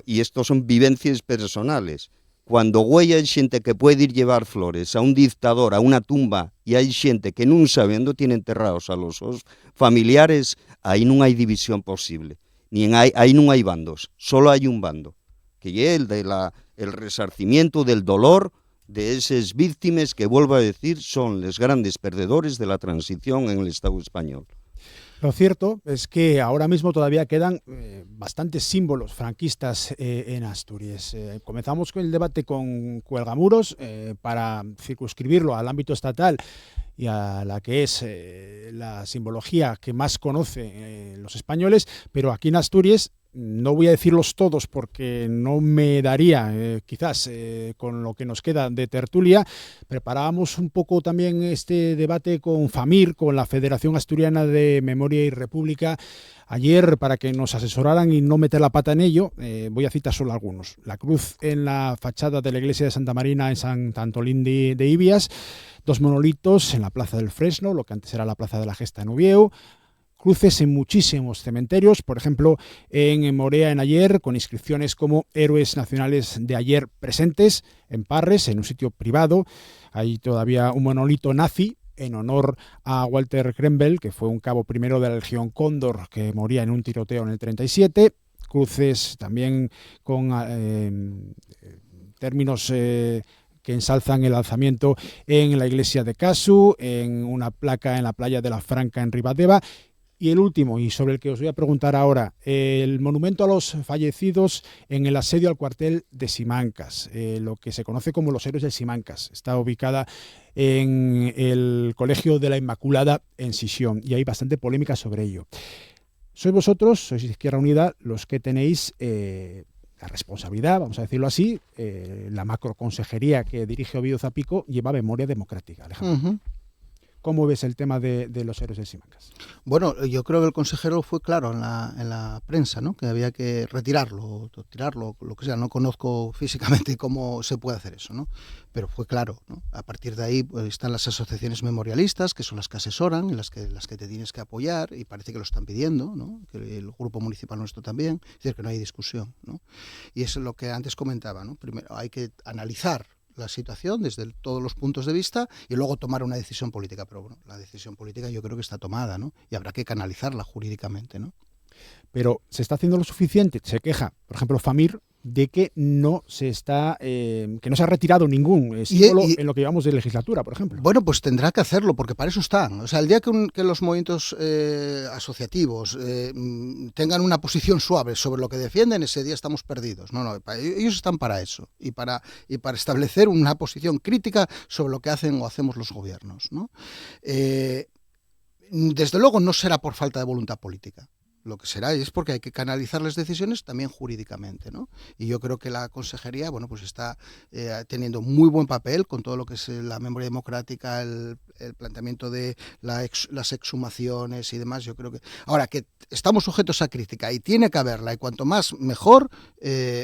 y esto son vivencias personales, Cuando güey hai xente que pode ir llevar flores a un dictador, a unha tumba, e hai xente que non sabe onde tiene enterrados a los seus familiares, aí non hai división posible. Aí non hai bandos, solo hai un bando, que é el resarcimiento del dolor de esas víctimas que, vuelvo a decir, son los grandes perdedores de la transición en el Estado español. Lo cierto es que ahora mismo todavía quedan bastantes símbolos franquistas en Asturias. Comenzamos con el debate con Cuelgamuros para circunscribirlo al ámbito estatal y a la que es la simbología que más conocen los españoles, pero aquí en Asturias, no voy a decirlos todos porque no me daría, quizás con lo que nos queda de tertulia. Preparábamos un poco también este debate con FAMIR, con la Federación Asturiana de Memoria y República, ayer, para que nos asesoraran y no meter la pata en ello. Voy a citar solo algunos. La cruz en la fachada de la iglesia de Santa Marina en Sant Antolín de Ibias, 2 monolitos en la Plaza del Fresno, lo que antes era la Plaza de la Gesta en Uvieu, cruces en muchísimos cementerios, por ejemplo en Morea en Ayer, con inscripciones como Héroes Nacionales de Ayer presentes, en Parres, en un sitio privado. Hay todavía un monolito nazi en honor a Walter Krembel, que fue un cabo primero de la Legión Cóndor que moría en un tiroteo en el 37. Cruces también con términos que ensalzan el alzamiento en la iglesia de Casu, en una placa en la playa de la Franca en Ribadeva. Y el último, y sobre el que os voy a preguntar ahora, el monumento a los fallecidos en el asedio al cuartel de Simancas, lo que se conoce como los Héroes de Simancas. Está ubicada en el Colegio de la Inmaculada en Sisión, y hay bastante polémica sobre ello. Sois vosotros, sois Izquierda Unida, los que tenéis la responsabilidad, vamos a decirlo así, la macroconsejería que dirige Ovidio Zapico lleva Memoria Democrática. Alejandro. ¿Cómo ves el tema de los Héroes de Simancas? Bueno, yo creo que el consejero fue claro en la prensa, ¿no? Que había que retirarlo, tirarlo, lo que sea. No conozco físicamente cómo se puede hacer eso, ¿no? Pero fue claro, ¿no? A partir de ahí pues, están las asociaciones memorialistas, que son las que asesoran, las que te tienes que apoyar, y parece que lo están pidiendo, ¿no? Que el grupo municipal nuestro también, es decir, que no hay discusión, ¿no? Y eso es lo que antes comentaba, ¿no? Primero hay que analizar la situación desde todos los puntos de vista y luego tomar una decisión política. Pero bueno, la decisión política yo creo que está tomada, ¿no? Y habrá que canalizarla jurídicamente, ¿no? Pero ¿se está haciendo lo suficiente? Se queja, por ejemplo, FAMIR, de que no se está, que no se ha retirado ningún símbolo en lo que llevamos de legislatura, por ejemplo. Bueno, pues tendrá que hacerlo, porque para eso están. O sea, el día que los movimientos asociativos tengan una posición suave sobre lo que defienden, ese día estamos perdidos. No, ellos están para eso y para establecer una posición crítica sobre lo que hacen o hacemos los gobiernos, ¿no? Desde luego no será por falta de voluntad política. Lo que será es porque hay que canalizar las decisiones también jurídicamente, ¿no? Y yo creo que la consejería, bueno, pues está teniendo muy buen papel con todo lo que es la memoria democrática, el planteamiento de las exhumaciones y demás. Yo creo que ahora que estamos sujetos a crítica y tiene que haberla, y cuanto más mejor,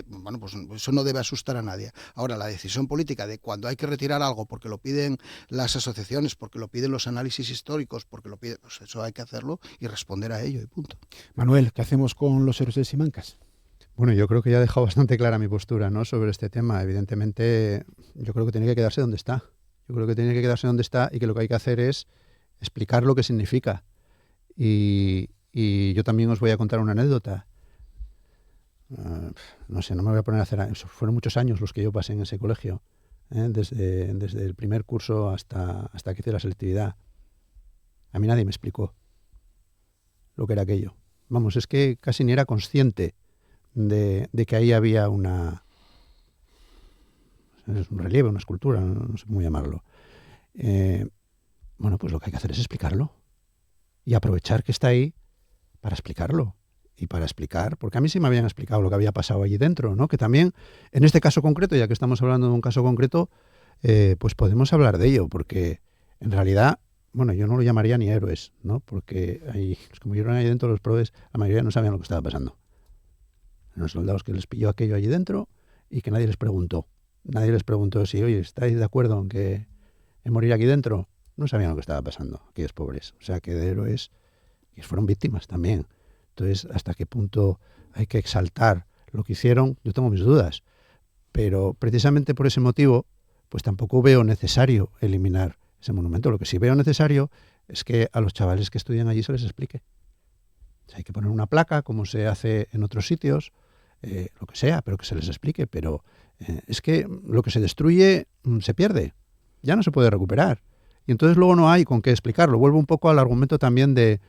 bueno, pues eso no debe asustar a nadie. Ahora, la decisión política de cuando hay que retirar algo porque lo piden las asociaciones, porque lo piden los análisis históricos, porque lo piden, pues eso hay que hacerlo y responder a ello y punto. Manuel, ¿qué hacemos con los Héroes de Simancas? Bueno, yo creo que ya he dejado bastante clara mi postura, ¿no?, sobre este tema. Evidentemente, yo creo que tiene que quedarse donde está. Yo creo que tiene que quedarse donde está y que lo que hay que hacer es explicar lo que significa. Y yo también os voy a contar una anécdota. No sé, no me voy a poner a hacer... Fueron muchos años los que yo pasé en ese colegio, desde el primer curso hasta que hice la selectividad. A mí nadie me explicó lo que era aquello. Vamos, es que casi ni era consciente de que ahí había un relieve, una escultura, no sé cómo llamarlo. Bueno, pues lo que hay que hacer es explicarlo y aprovechar que está ahí para explicarlo y para explicar, porque a mí sí me habían explicado lo que había pasado allí dentro, ¿no? Que también, en este caso concreto, ya que estamos hablando de un caso concreto, pues podemos hablar de ello, porque en realidad, bueno, yo no lo llamaría ni héroes, ¿no? Porque ahí, los que murieron ahí dentro, los probes, la mayoría no sabían lo que estaba pasando. Los soldados que les pilló aquello allí dentro y que nadie les preguntó. Nadie les preguntó si, oye, ¿estáis de acuerdo en morir aquí dentro? No sabían lo que estaba pasando, aquellos pobres. O sea, que de héroes, que fueron víctimas también. Entonces, ¿hasta qué punto hay que exaltar lo que hicieron? Yo tengo mis dudas. pero precisamente por ese motivo, pues tampoco veo necesario eliminar ese monumento. Lo que sí veo necesario es que a los chavales que estudian allí se les explique. O sea, hay que poner una placa, como se hace en otros sitios, lo que sea, pero que se les explique. Pero es que lo que se destruye se pierde, ya no se puede recuperar. Y entonces luego no hay con qué explicarlo. Vuelvo un poco al argumento también de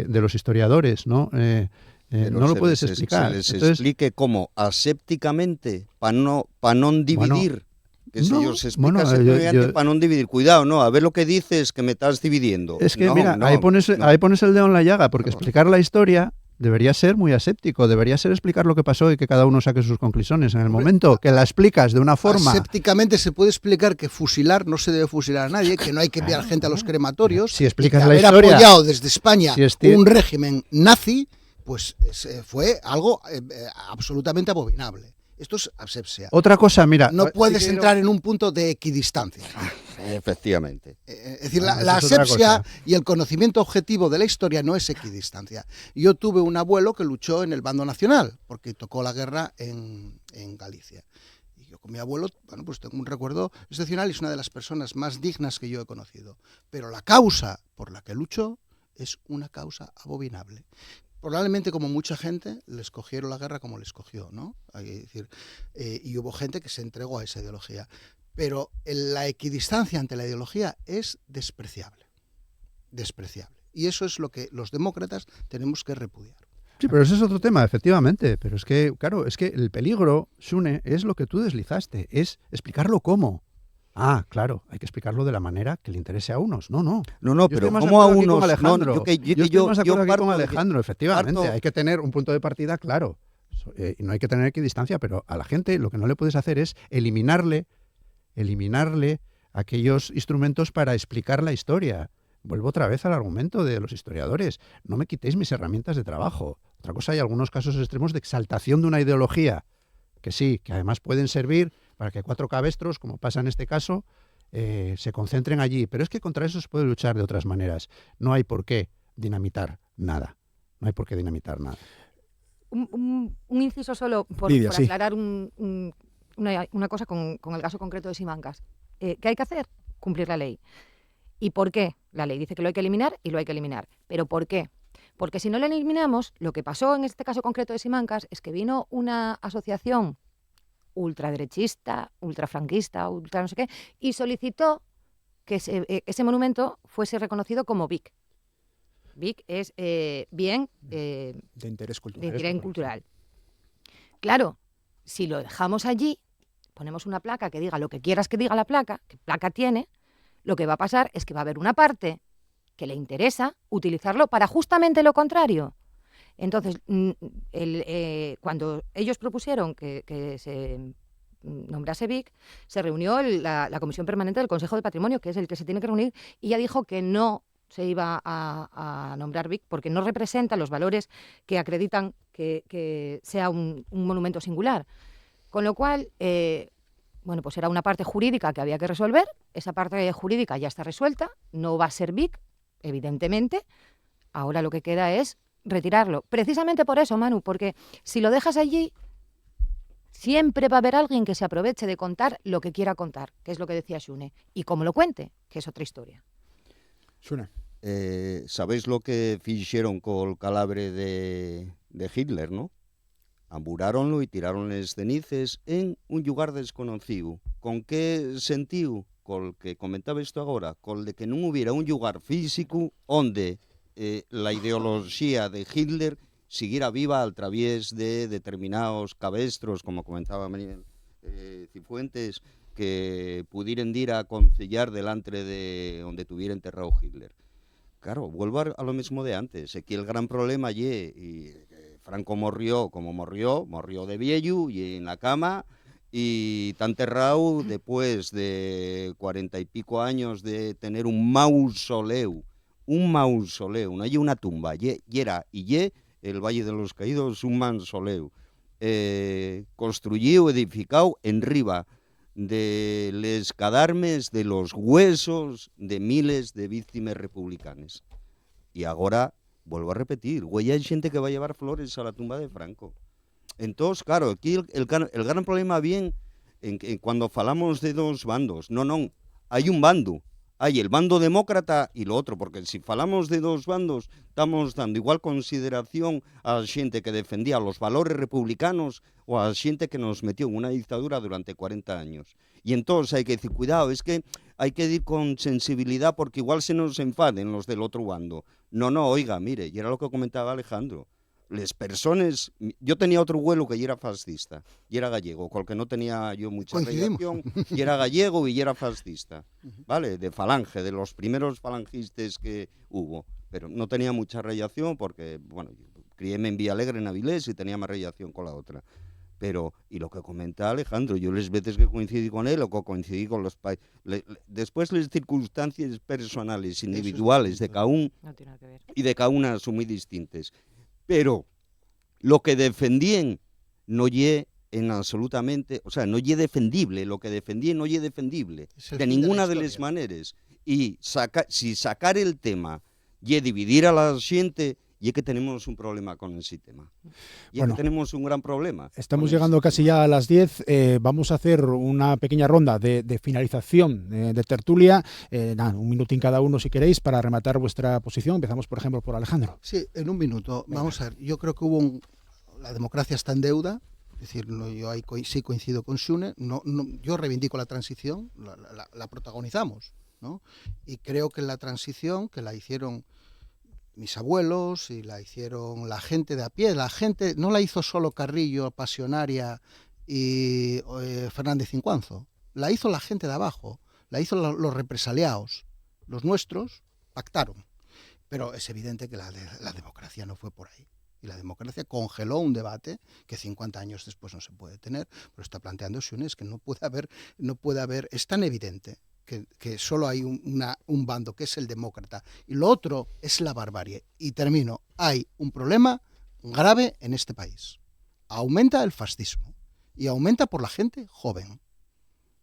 los historiadores, ¿no? No lo puedes explicar. Se les Entonces, explique cómo asépticamente, para no dividir. Que no, ellos se bueno, explican para no dividir. Cuidado, no, a ver lo que dices que me estás dividiendo. es que No, mira, no, ahí pones el dedo en la llaga, porque Claro. explicar la historia debería ser muy aséptico, debería ser explicar lo que pasó y que cada uno saque sus conclusiones. En el momento que la explicas de una forma... Asépticamente se puede explicar que fusilar no se debe fusilar a nadie, que no hay que enviar gente a los crematorios. Si explicas y que la haber historia... apoyado desde España si un régimen nazi, pues fue algo absolutamente abominable. Esto es asepsia. Otra cosa, mira... No puedes sí quiero- entrar en un punto de equidistancia. Efectivamente. Es decir, Bueno, la eso es otra asepsia cosa. y el conocimiento objetivo de la historia no es equidistancia. Yo tuve un abuelo que luchó en el bando nacional, porque tocó la guerra en Galicia. Y yo con mi abuelo, bueno, pues tengo un recuerdo excepcional y es una de las personas más dignas que yo he conocido. Pero la causa por la que luchó es una causa abominable. Probablemente, como mucha gente, le escogieron la guerra como le escogió, ¿no? Hay que decir, y hubo gente que se entregó a esa ideología. Pero la equidistancia ante la ideología es despreciable. Despreciable. Y eso es lo que los demócratas tenemos que repudiar. Sí, pero ese es otro tema, efectivamente. Pero es que, claro, es que el peligro, Sune, es lo que tú deslizaste, es explicarlo cómo. Ah, claro, hay que explicarlo de la manera que le interese a unos. No, no. No, no, Yo pero estoy más ¿cómo de a acuerdo aquí con unos? Alejandro. No, Yo estoy más de acuerdo aquí parto con de que- Alejandro, efectivamente. parto- Hay que tener un punto de partida claro. Y no hay que tener equidistancia, pero a la gente lo que no le puedes hacer es eliminarle aquellos instrumentos para explicar la historia. Vuelvo otra vez al argumento de los historiadores. No me quitéis mis herramientas de trabajo. Otra cosa, hay algunos casos extremos de exaltación de una ideología, que sí, que además pueden servir para que 4 cabestros, como pasa en este caso, se concentren allí. Pero es que contra eso se puede luchar de otras maneras. No hay por qué dinamitar nada. No hay por qué dinamitar nada. Un inciso solo por Lidia, sí. aclarar una cosa con el caso concreto de Simancas. ¿Qué hay que hacer? Cumplir la ley. ¿Y por qué? La ley dice que lo hay que eliminar y lo hay que eliminar. ¿Pero por qué? Porque si no lo eliminamos, lo que pasó en este caso concreto de Simancas es que vino una asociación ultraderechista, ultrafranquista, ultra no sé qué, y solicitó que ese monumento fuese reconocido como BIC. BIC es bien De interés de cultural. interés cultural. Claro, si lo dejamos allí, ponemos una placa que diga lo que quieras que diga la placa, que placa tiene, lo que va a pasar es que va a haber una parte que le interesa utilizarlo para justamente lo contrario. Entonces, cuando ellos propusieron que se nombrase BIC, se reunió la Comisión Permanente del Consejo de Patrimonio, que es el que se tiene que reunir, y ya dijo que no se iba a nombrar BIC porque no representa los valores que acreditan que sea un monumento singular. Con lo cual, bueno, pues era una parte jurídica que había que resolver. Esa parte jurídica ya está resuelta, no va a ser BIC, evidentemente. Ahora lo que queda es retirarlo. Precisamente por eso, Manu, porque si lo dejas allí, siempre va a haber alguien que se aproveche de contar lo que quiera contar, que es lo que decía Xune, y como lo cuente, que es otra historia. Suena. Sabéis lo que fixeron col calabre de Hitler, ¿no? Amburáronlo y tiraronles cenices en un lugar desconocido. Con que sentiu? Col que comentaba isto agora, col de que non hubiera un lugar físico onde la ideoloxía de Hitler siguiera viva al través de determinados cabestros, como comentaba Cifuentes, que pudieran ir a concellar delante de donde tuviera enterrado Hitler. Claro, vuelvo a lo mismo de antes. Aquí el gran problema y Franco morrió como morrió de viejo y en la cama, y está enterrado después de 40 y pico años de tener un mausoleo, no hay una tumba, y el Valle de los Caídos un mausoleo, construido, edificado en riba de les cadarmes, de los huesos de miles de víctimas republicanas. Y ahora, vuelvo a repetir, güey, hay gente que va a llevar flores a la tumba de Franco. Entonces, claro, aquí el gran problema bien cuando falamos de dos bandos, non, hai un bando. Hai el bando demócrata e lo outro, porque se falamos de dos bandos, estamos dando igual consideración a xente que defendía los valores republicanos ou a xente que nos metió en unha dictadura durante 40 años. E entón hai que decir, cuidado, es que hai que ir con sensibilidad porque igual se nos enfaden los del otro bando. No, oiga, mire, y era lo que comentaba Alejandro. Les personas, yo tenía otro abuelo que era fascista, y era gallego, con el que no tenía yo mucha relación, y era gallego y era fascista, ¿vale? De falange, de los primeros falangistas que hubo, pero no tenía mucha relación porque, bueno, criéme en Villalegre, en Avilés, y tenía más relación con la otra. Pero, y lo que comenta Alejandro, yo les veces que coincidí con él o que coincidí con los países, después las circunstancias personales, individuales de cada uno No tiene nada que ver. y de cada una son muy distintas. Pero lo que defendían no ye en absolutamente, o sea, no ye defendible, lo que defendían no ye defendible de ninguna de las maneras. Y si sacar el tema ye dividir a la gente, ye que tenemos un problema con ese tema. Bueno, que tenemos un gran problema. Estamos llegando casi ya a las 10. Vamos a hacer una pequeña ronda de finalización de tertulia. Un minutín cada uno, si queréis, para rematar vuestra posición. Empezamos, por ejemplo, por Alejandro. Sí, en un minuto. Venga. Vamos a ver. Yo creo que la democracia está en deuda. Es decir, yo ahí sí coincido con Xune. Yo reivindico la transición, la protagonizamos, ¿no? Y creo que la transición, que la hicieron mis abuelos y la hicieron la gente de a pie, la gente no la hizo solo Carrillo, Pasionaria y Fernández Cincuanzo, la hizo la gente de abajo, la hizo los represaliados, los nuestros pactaron, pero es evidente que la democracia no fue por ahí. Y la democracia congeló un debate que 50 años después no se puede tener, pero está planteando Xune, que no puede haber, es tan evidente que solo hay un bando, que es el demócrata, y lo otro es la barbarie. Y termino, hay un problema grave en este país. Aumenta el fascismo, y aumenta por la gente joven.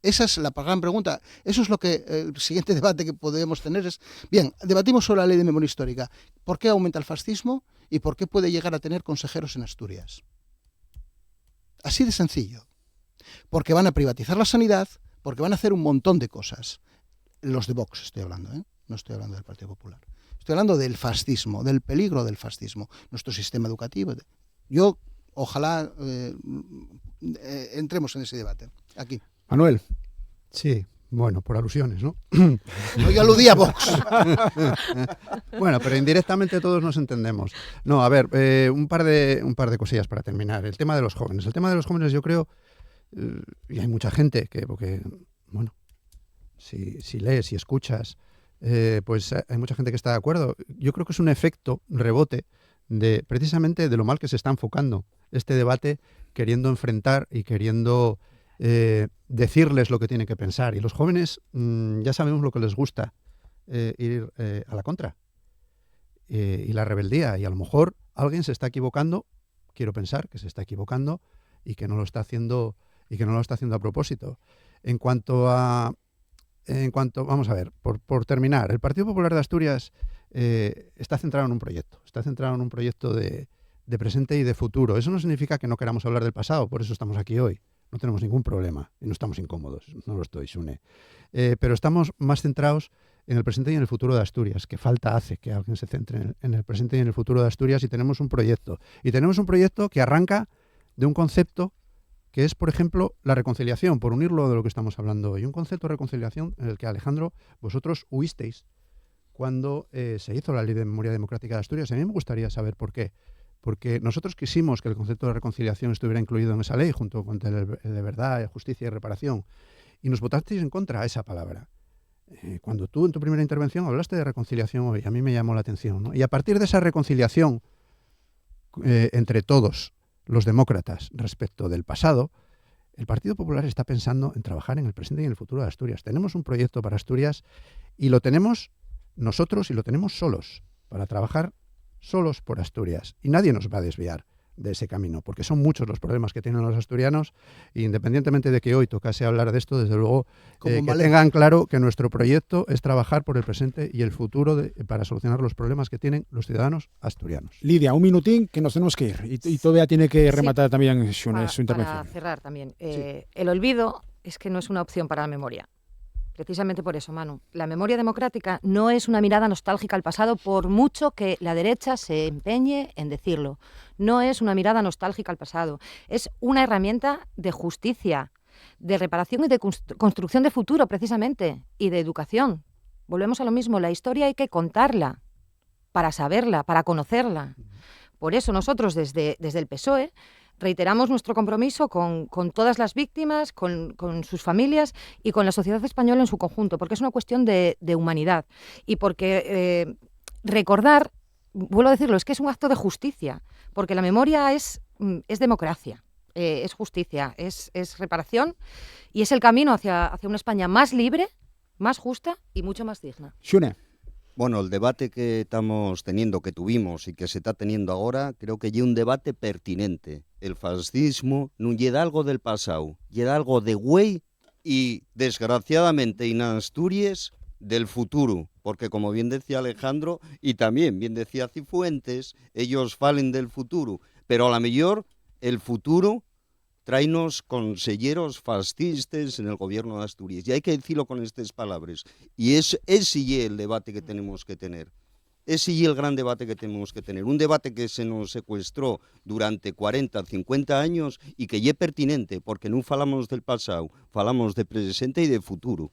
Esa es la gran pregunta. Eso es lo que el siguiente debate que podemos tener es, bien, debatimos sobre la ley de memoria histórica. ¿Por qué aumenta el fascismo y por qué puede llegar a tener consejeros en Asturias? Así de sencillo. Porque van a privatizar la sanidad, porque van a hacer un montón de cosas. Los de Vox estoy hablando, ¿eh? No estoy hablando del Partido Popular. Estoy hablando del fascismo, del peligro del fascismo, nuestro sistema educativo. Yo, ojalá entremos en ese debate. Aquí. Manuel. Sí, bueno, por alusiones, ¿no? No, yo aludí a Vox. Bueno, pero indirectamente todos nos entendemos. No, a ver, un par de cosillas para terminar. El tema de los jóvenes. El tema de los jóvenes, yo creo, y hay mucha gente porque bueno, si lees, si escuchas, pues hay mucha gente que está de acuerdo. Yo creo que es un efecto rebote precisamente de lo mal que se está enfocando este debate, queriendo enfrentar y queriendo decirles lo que tienen que pensar. Y los jóvenes ya sabemos lo que les gusta, ir a la contra y la rebeldía. Y a lo mejor alguien se está equivocando, quiero pensar que se está equivocando y que no lo está haciendo a propósito. En cuanto, vamos a ver, por terminar, el Partido Popular de Asturias está centrado en un proyecto de presente y de futuro. Eso no significa que no queramos hablar del pasado, por eso estamos aquí hoy. No tenemos ningún problema y no estamos incómodos, no lo estoy, Xune. Pero estamos más centrados en el presente y en el futuro de Asturias, que falta hace que alguien se centre en el presente y en el futuro de Asturias, y tenemos un proyecto. Y tenemos un proyecto que arranca de un concepto que es, por ejemplo, la reconciliación, por unirlo de lo que estamos hablando hoy. Un concepto de reconciliación en el que, Alejandro, vosotros huisteis cuando se hizo la Ley de Memoria Democrática de Asturias. A mí me gustaría saber por qué. Porque nosotros quisimos que el concepto de reconciliación estuviera incluido en esa ley, junto con el de verdad, justicia y reparación. Y nos votasteis en contra a esa palabra. Cuando tú en tu primera intervención hablaste de reconciliación hoy, a mí me llamó la atención, ¿no? Y a partir de esa reconciliación entre todos los demócratas respecto del pasado, el Partido Popular está pensando en trabajar en el presente y en el futuro de Asturias. Tenemos un proyecto para Asturias y lo tenemos nosotros y lo tenemos solos, para trabajar solos por Asturias, y nadie nos va a desviar de ese camino, porque son muchos los problemas que tienen los asturianos, e independientemente de que hoy tocase hablar de esto, desde luego que tengan claro que nuestro proyecto es trabajar por el presente y el futuro para solucionar los problemas que tienen los ciudadanos asturianos. Lidia, un minutín que nos tenemos que ir, y todavía tiene que rematar también Xune su intervención. Para cerrar también, el olvido es que no es una opción para la memoria. Precisamente por eso, Manu. La memoria democrática no es una mirada nostálgica al pasado, por mucho que la derecha se empeñe en decirlo. No es una mirada nostálgica al pasado. Es una herramienta de justicia, de reparación y de construcción de futuro, precisamente, y de educación. Volvemos a lo mismo. La historia hay que contarla para saberla, para conocerla. Por eso nosotros, desde el PSOE, reiteramos nuestro compromiso con todas las víctimas, con sus familias y con la sociedad española en su conjunto, porque es una cuestión de humanidad y porque recordar, vuelvo a decirlo, es que es un acto de justicia, porque la memoria es democracia, es justicia, es reparación y es el camino hacia una España más libre, más justa y mucho más digna. Xune. Bueno, el debate que estamos teniendo, que tuvimos y que se está teniendo ahora, creo que es un debate pertinente. El fascismo no llega algo del pasado, llega algo de güey y, desgraciadamente, en Asturias, del futuro. Porque, como bien decía Alejandro, y también bien decía Cifuentes, ellos falen del futuro. Pero a lo mejor el futuro traenos consejeros fascistas en el gobierno de Asturias. Y hay que decirlo con estas palabras. Y ese es el debate que tenemos que tener. Ese es el gran debate que tenemos que tener. Un debate que se nos secuestró durante 40, 50 años y que ya es pertinente, porque no falamos del pasado, falamos de presente y de futuro.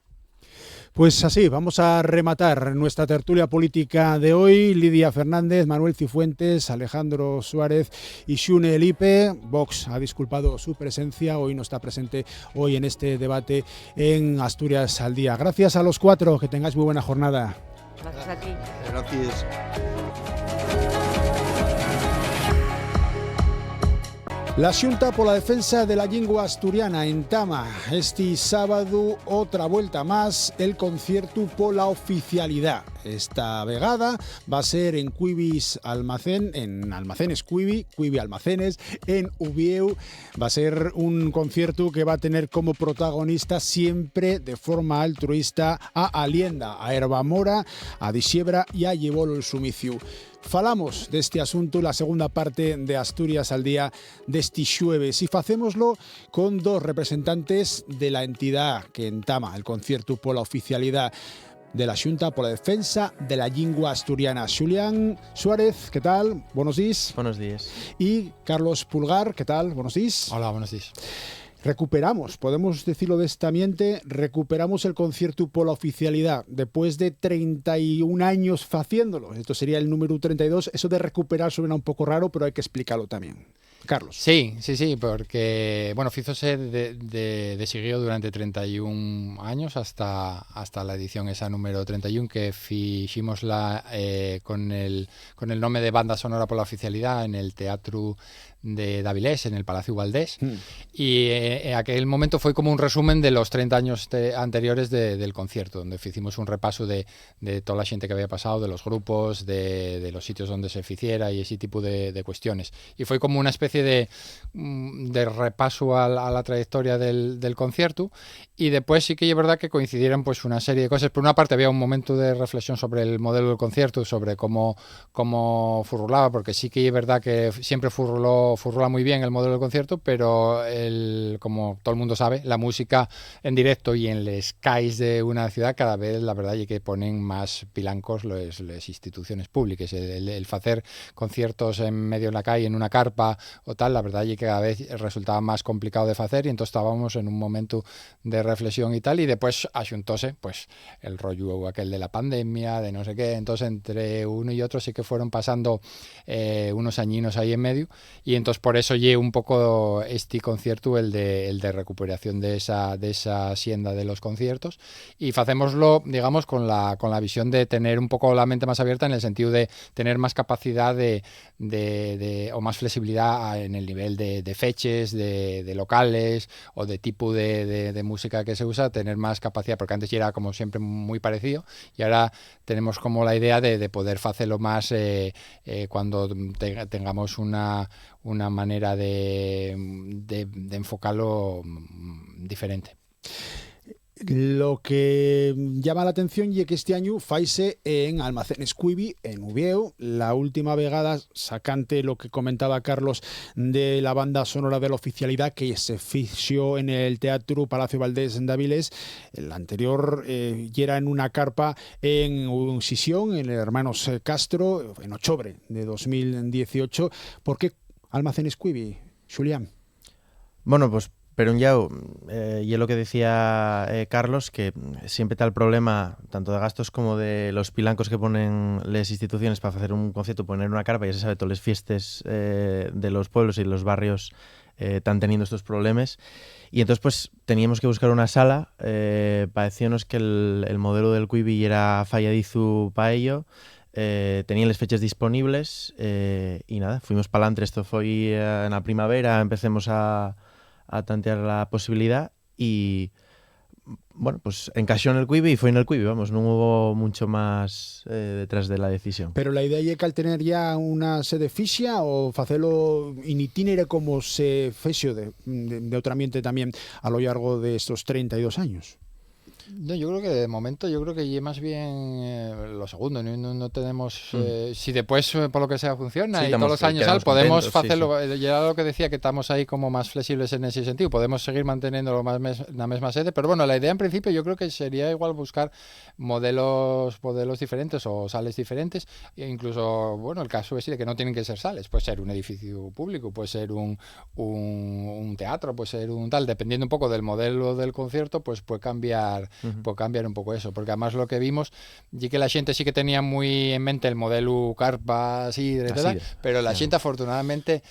Pues así, vamos a rematar nuestra tertulia política de hoy. Lidia Fernández, Manuel Cifuentes, Alejandro Suárez y Xune Elipe. Vox ha disculpado su presencia, hoy no está presente hoy en este debate en Asturias al Día. Gracias a los cuatro, que tengáis muy buena jornada. Gracias a ti. Gracias. La Xunta pola defensa de la lingua asturiana entama este sábado otra vuelta más el concierto pola oficialidad. Esta vegada va a ser en Cuibis Almacén, en Almacenes Cuibi Almacenes, en Ubieu. Va a ser un concierto que va a tener como protagonista siempre de forma altruista a Alienda, a Herbamora, a Disiebra y a Llevolo el Sumiciu. Falamos deste asunto la segunda parte de Asturias al Día deste xueves y facémoslo con dos representantes de la entidad que entama el concierto pola oficialidad de la Xunta pola defensa de la lingua asturiana. Xulián Suárez, ¿qué tal? Buenos días. Buenos días. Y Carlos Pulgar, ¿qué tal? Buenos días. Hola, buenos días. Recuperamos, podemos decirlo de esta ambiente, recuperamos el concierto pola oficialidad después de 31 años haciéndolo. Esto sería el número 32. Eso de recuperar suena un poco raro, pero hay que explicarlo también. Carlos. Sí, porque, bueno, fíjose siguió durante 31 años hasta la edición esa número 31 que fiximos con el nombre de Banda Sonora pola Oficialidad en el Teatro de Davilés, en el Palacio Valdés, y en aquel momento fue como un resumen de los 30 años anteriores del concierto, donde hicimos un repaso de toda la gente que había pasado, de los grupos, de los sitios donde se hiciera y ese tipo de cuestiones. Y fue como una especie de repaso a la trayectoria del concierto, y después sí que es verdad que coincidieron pues una serie de cosas. Por una parte había un momento de reflexión sobre el modelo del concierto, sobre cómo furrulaba, porque sí que es verdad que siempre furrula muy bien el modelo del concierto, pero como todo el mundo sabe, la música en directo y en les calles de una ciudad cada vez, la verdad, es que ponen más pilancos las instituciones públicas. El hacer conciertos en medio de la calle, en una carpa o tal, la verdad, es que cada vez resultaba más complicado de hacer, y entonces estábamos en un momento de reflexión y tal, y después axuntóse pues el rollo aquel de la pandemia, de no sé qué. Entonces entre uno y otro sí que fueron pasando unos añinos ahí en medio, y entonces por eso llevo un poco este concierto, el de recuperación de esa hacienda de los conciertos, y hacémoslo, digamos, con la visión de tener un poco la mente más abierta, en el sentido de tener más capacidad o más flexibilidad en el nivel de feches, de locales o de tipo de música que se usa, tener más capacidad, porque antes ya era como siempre muy parecido, y ahora tenemos como la idea de poder hacerlo más cuando tengamos una manera de enfocarlo diferente. Lo que llama la atención y que este año faise en Almacenes Quibi, en Uvieu, la última vegada sacante lo que comentaba Carlos de la banda sonora de la oficialidad que se fixó en el Teatro Palacio Valdés en Dáviles. El anterior ya era en una carpa en Sisión, en el Hermanos Castro, en octubre de 2018. ¿Por qué Almacenes Quibi, Julián? Bueno, pues pero un llau, y es lo que decía Carlos, que siempre está el problema tanto de gastos como de los pilancos que ponen las instituciones para hacer un concierto, poner una carpa, ya se sabe, todas las fiestas de los pueblos y los barrios están teniendo estos problemas. Y entonces pues teníamos que buscar una sala, parecíanos que el modelo del Quibi era falladizo para ello, tenían las fechas disponibles y nada, fuimos para adelante. Esto fue en la primavera, empecemos a tantear la posibilidad y bueno, pues encajó en el Quibi y fue en el Quibi, vamos, no hubo mucho más detrás de la decisión. Pero la idea es que al tener ya una sede fixia o facelo in itinere como se fexo de otro ambiente también a lo largo de estos 32 años. No, yo creo que de momento ya más bien lo segundo, no tenemos si después por lo que sea funciona sí, y todos los años podemos hacerlo, sí. Ya lo que decía que estamos ahí como más flexibles en ese sentido, podemos seguir manteniendo la misma sede, pero bueno, la idea en principio yo creo que sería igual buscar modelos diferentes o sales diferentes, e incluso, bueno, el caso es de que no tienen que ser sales, puede ser un edificio público, puede ser un teatro, puede ser un tal, dependiendo un poco del modelo del concierto, pues puede cambiar un poco eso, porque además lo que vimos y que la gente sí que tenía muy en mente el modelo carpa así, pero la gente afortunadamente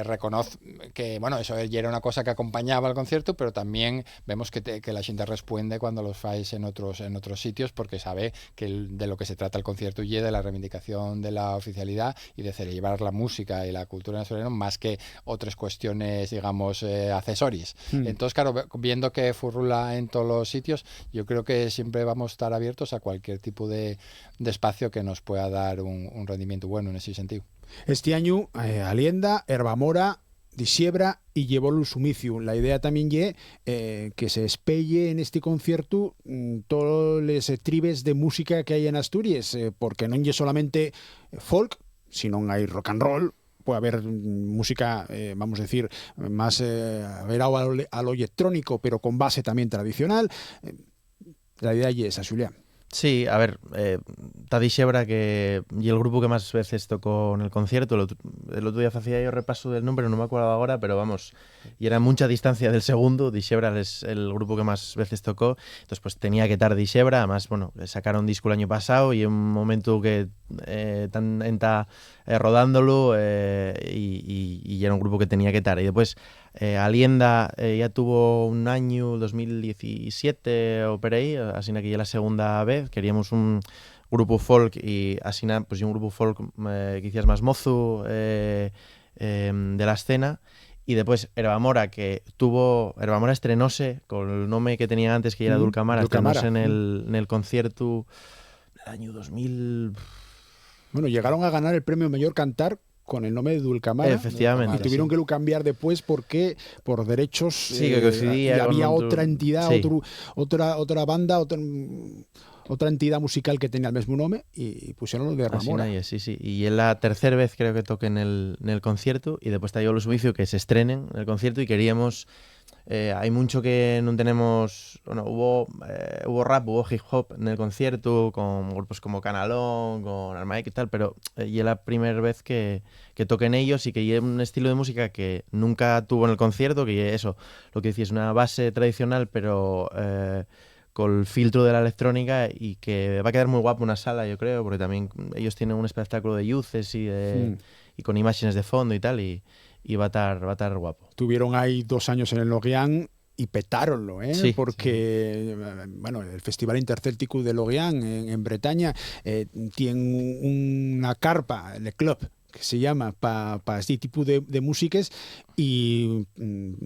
reconoce que bueno, eso ya era una cosa que acompañaba al concierto, pero también vemos que la gente responde cuando los fais en otros sitios, porque sabe que de lo que se trata el concierto y de la reivindicación de la oficialidad y de celebrar la música y la cultura nacional más que otras cuestiones, digamos, accesorias. Entonces, claro, viendo que furrula en todos los sitios, yo creo que siempre vamos a estar abiertos a cualquier tipo de espacio que nos pueda dar un rendimiento bueno en ese sentido. Este año, Alienda, Herbamora, Disiebra y llevó el Sumicium. La idea también es que se espelle en este concierto todos los tribes de música que hay en Asturias, porque no es solamente folk, sino hay rock and roll, puede haber música, vamos a decir, más a lo electrónico, pero con base también tradicional. La idea es esa, Julián. Sí, a ver, Tadi Xebra, que y el grupo que más veces tocó en el concierto, el otro día hacía yo repaso del número, no me acuerdo ahora, pero vamos, y era mucha distancia del segundo. Di Xebra es el grupo que más veces tocó, entonces pues tenía que estar Di Xebra. Además, bueno, sacaron disco el año pasado y en un momento que está rodándolo y era un grupo que tenía que estar. Y después Alienda ya tuvo un año, 2017 o por ahí, así que ya la segunda vez. Queríamos un grupo folk y así pues un grupo folk quizás más mozo de la escena. Y después Herbamora, Herbamora estrenóse con el nombre que tenía antes, que era Dulcamara, estrenóse en el concierto del año 2000. Bueno, llegaron a ganar el premio Mejor Cantar con el nombre de Dulcamara. Efectivamente. Y tuvieron que lo cambiar después porque por derechos sí, que coincidía y había con otra entidad, sí. otra banda, otra entidad musical que tenía el mismo nombre y pusieron lo de Herbamora. Sí. Y es la tercera vez creo que toque en el concierto y después está yo los juicios que se estrenen en el concierto y queríamos... hay mucho que no tenemos. Bueno, hubo rap, hubo hip hop en el concierto con grupos como Canalón, con Armaic y tal, pero y es la primera vez que toquen ellos y que es un estilo de música que nunca tuvo en el concierto, que eso, lo que decís, una base tradicional, pero con el filtro de la electrónica y que va a quedar muy guapo una sala, yo creo, porque también ellos tienen un espectáculo de luces y con imágenes de fondo y tal, y va a estar guapo. Tuvieron ahí 2 años en el Loguián y petáronlo, sí, porque bueno, el Festival Intercéltico de Loguián en Bretaña tiene una carpa, el club, que se llama para este tipo de músicas y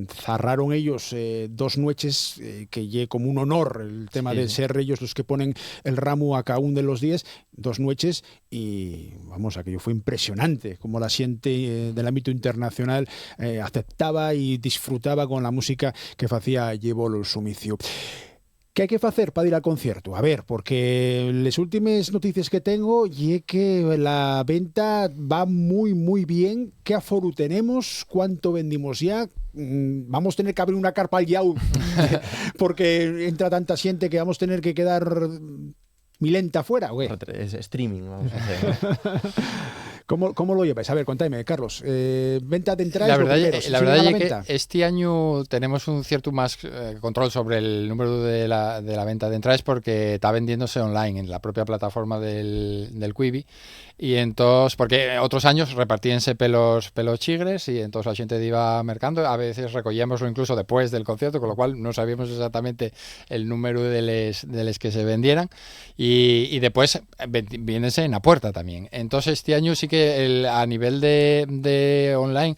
cerraron ellos 2 noches que lle como un honor el tema de ser ellos los que ponen el ramo a cada uno de los días, 2 noches y vamos, aquello fue impresionante como la gente del ámbito internacional aceptaba y disfrutaba con la música que hacía Llevo el Sumicio. ¿Qué hai que facer para ir al concierto? A ver, porque les últimas noticias que tengo y que la venta va muy, muy bien. ¿Qué aforo tenemos? ¿Cuánto vendimos ya? Vamos a tener que abrir una carpa al Yau porque entra tanta gente que vamos a tener que quedar milenta fuera, güey. Es streaming, vamos a hacer. ¿Cómo lo lleváis? A ver, contadme, Carlos. Venta de entradas. La verdad es venta? que este año tenemos un cierto más control sobre el número de la venta de entradas porque está vendiéndose online en la propia plataforma del Quibi. Y entonces, porque otros años repartíanse pelos chigres y entonces la gente iba mercando, a veces recogíamoslo incluso después del concierto, con lo cual no sabíamos exactamente el número de les que se vendieran y después vienense en la puerta también. Entonces este año sí que a nivel de online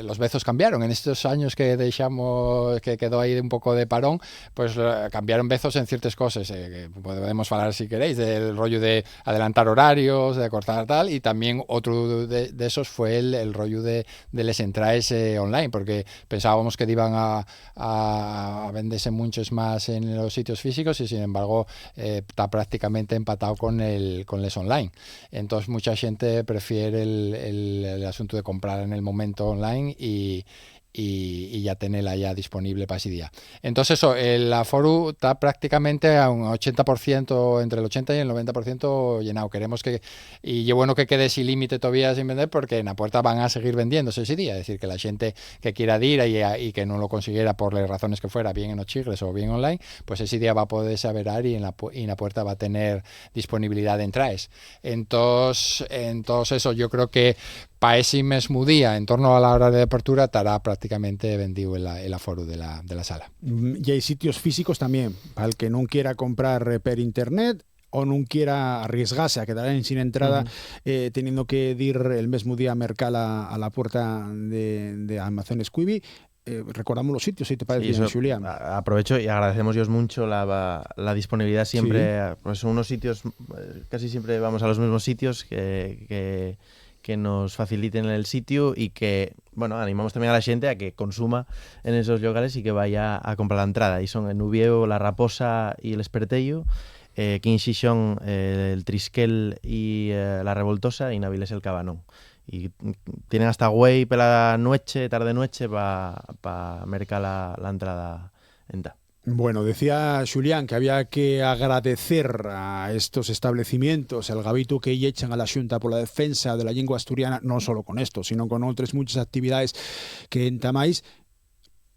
los vezos cambiaron. En estos años que dejamos, que quedó ahí un poco de parón, pues cambiaron vezos en ciertas cosas. Que podemos hablar, si queréis, del rollo de adelantar horarios, de cortar tal, y también otro de esos fue el rollo de les entradas online, porque pensábamos que iban a venderse muchos más en los sitios físicos y sin embargo está prácticamente empatado con les online. Entonces mucha gente prefiere el asunto de comprar en el momento online y ya tenerla ya disponible para ese día. Entonces eso, el aforo está prácticamente a un 80%, entre el 80 y el 90% llenado. Queremos y es bueno que quede sin límite todavía sin vender porque en la puerta van a seguir vendiéndose ese día. Es decir, que la gente que quiera ir y que no lo consiguiera por las razones que fuera, bien en los chigres o bien online, pues ese día va a poder saber y en la puerta va a tener disponibilidad de entradas. Entonces eso, yo creo que para ese mismo día, en torno a la hora de apertura, estará prácticamente vendido el aforo de la sala. Y hay sitios físicos también, para el que no quiera comprar per internet o no quiera arriesgarse a quedar sin entrada, teniendo que ir el mismo día a mercar a la puerta de Almacenes Quibi. Recordamos los sitios, si te parece bien, Julián. Aprovecho y agradecemos yo mucho la disponibilidad siempre. Sí. Pues unos sitios, casi siempre vamos a los mismos sitios que nos faciliten el sitio y que, bueno, animamos también a la gente a que consuma en esos locales y que vaya a comprar la entrada. Y son en Ubieu, La Raposa y el Espertello, aquí en Xixón, el Trisquel y La Revoltosa, y Naviles el Cabanón. Y tienen hasta güey pela noche, tarde-noche, para mercar la entrada en ta. Bueno, decía Julián que había que agradecer a estos establecimientos el gabito que echan a la Xunta por la defensa de la lengua asturiana, no solo con esto, sino con otras muchas actividades que entamáis.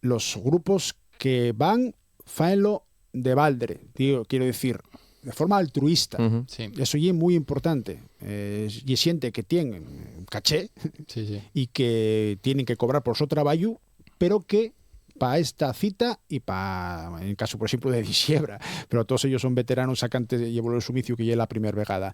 Los grupos que van, faenlo de baldre, tío, quiero decir, de forma altruista. Sí. Eso es muy importante. Y siente que tienen caché sí. y que tienen que cobrar por su trabajo, pero que para esta cita y para, en el caso, por ejemplo, de Disiebra, pero todos ellos son veteranos sacantes de llevar el sumicio que ya es la primera vegada.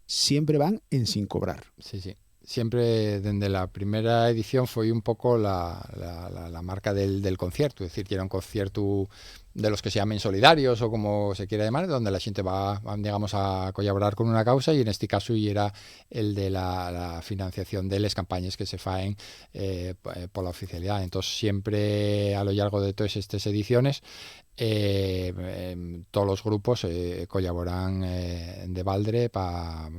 Siempre van en sin cobrar. Sí. Siempre desde la primera edición fue un poco la marca del concierto, es decir, que era un concierto de los que se llamen solidarios o como se quiera llamar, donde la gente va digamos, a colaborar con una causa, y en este caso y era el de la financiación de las campañas que se faen por la oficialidad. Entonces siempre a lo largo de todas estas ediciones todos los grupos colaboran de baldre,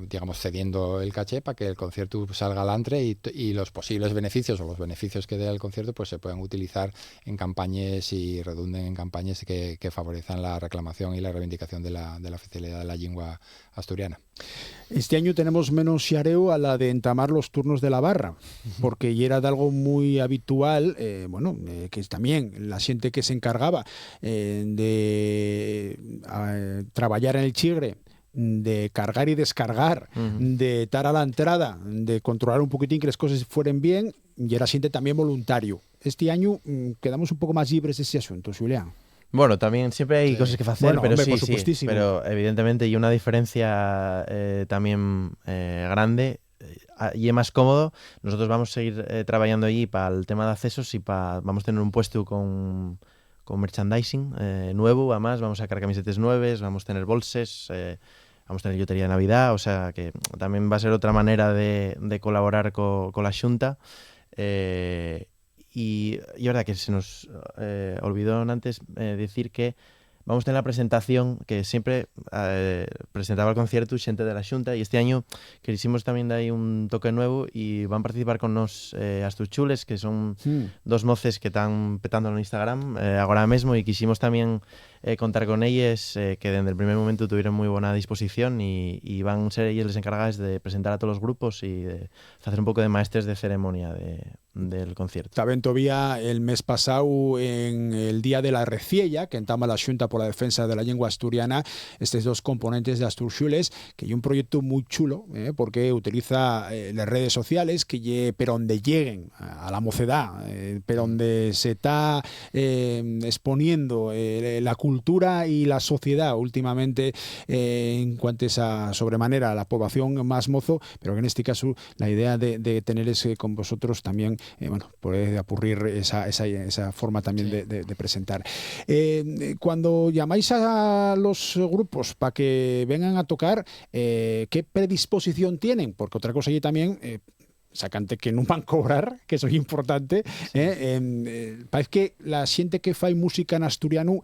digamos, cediendo el caché para que el concierto salga adelante y los posibles beneficios o los beneficios que dé el concierto pues se puedan utilizar en campañas y redunden en campañas que favorezcan la reclamación y la reivindicación de la oficialidad de la lengua asturiana. Este año tenemos menos xareu a la de entamar los turnos de la barra, porque ya era de algo muy habitual, que es también la gente que se encargaba de trabajar en el chigre, de cargar y descargar, de estar a la entrada, de controlar un poquitín que las cosas fueran bien, y era gente también voluntario. Este año quedamos un poco más libres de ese asunto, Julián. Bueno, también siempre hay cosas que hacer, bueno, pero hombre, sí, pero evidentemente hay una diferencia también grande y es más cómodo. Nosotros vamos a seguir trabajando allí para el tema de accesos y vamos a tener un puesto con merchandising nuevo, además vamos a sacar camisetas nuevas, vamos a tener bolses, vamos a tener lotería de Navidad, o sea que también va a ser otra manera de colaborar con la Xunta. Y es verdad que se nos olvidó antes decir que vamos a tener la presentación que siempre presentaba el concierto xente da Xunta, e este año quisimos tamén dar un toque nuevo e van participar con nos as Chules, que son dos moces que están petando no Instagram agora mesmo, e quisimos tamén contar con ellas, que desde el primer momento tuvieron muy buena disposición y van a ser ellas les encargadas de presentar a todos los grupos y de hacer un poco de maestres de ceremonia del concierto. Tamén todavía el mes pasado en el Día de la Reciella, que entama la Xunta por la Defensa de la Lengua Asturiana, estos dos componentes de Asturxules, que hay un proyecto muy chulo, porque utiliza las redes sociales, que pero donde lleguen a la mocedad, pero donde se está exponiendo la cultura y la sociedad últimamente en cuanto a sobremanera a la población más mozo, pero que en este caso la idea de tener ese con vosotros también puede apurrir esa forma también de presentar. Cuando llamáis a los grupos para que vengan a tocar, ¿qué predisposición tienen? Porque otra cosa allí también... sacante que non van cobrar, que eso é importante, parece que la xente que fai música en asturiano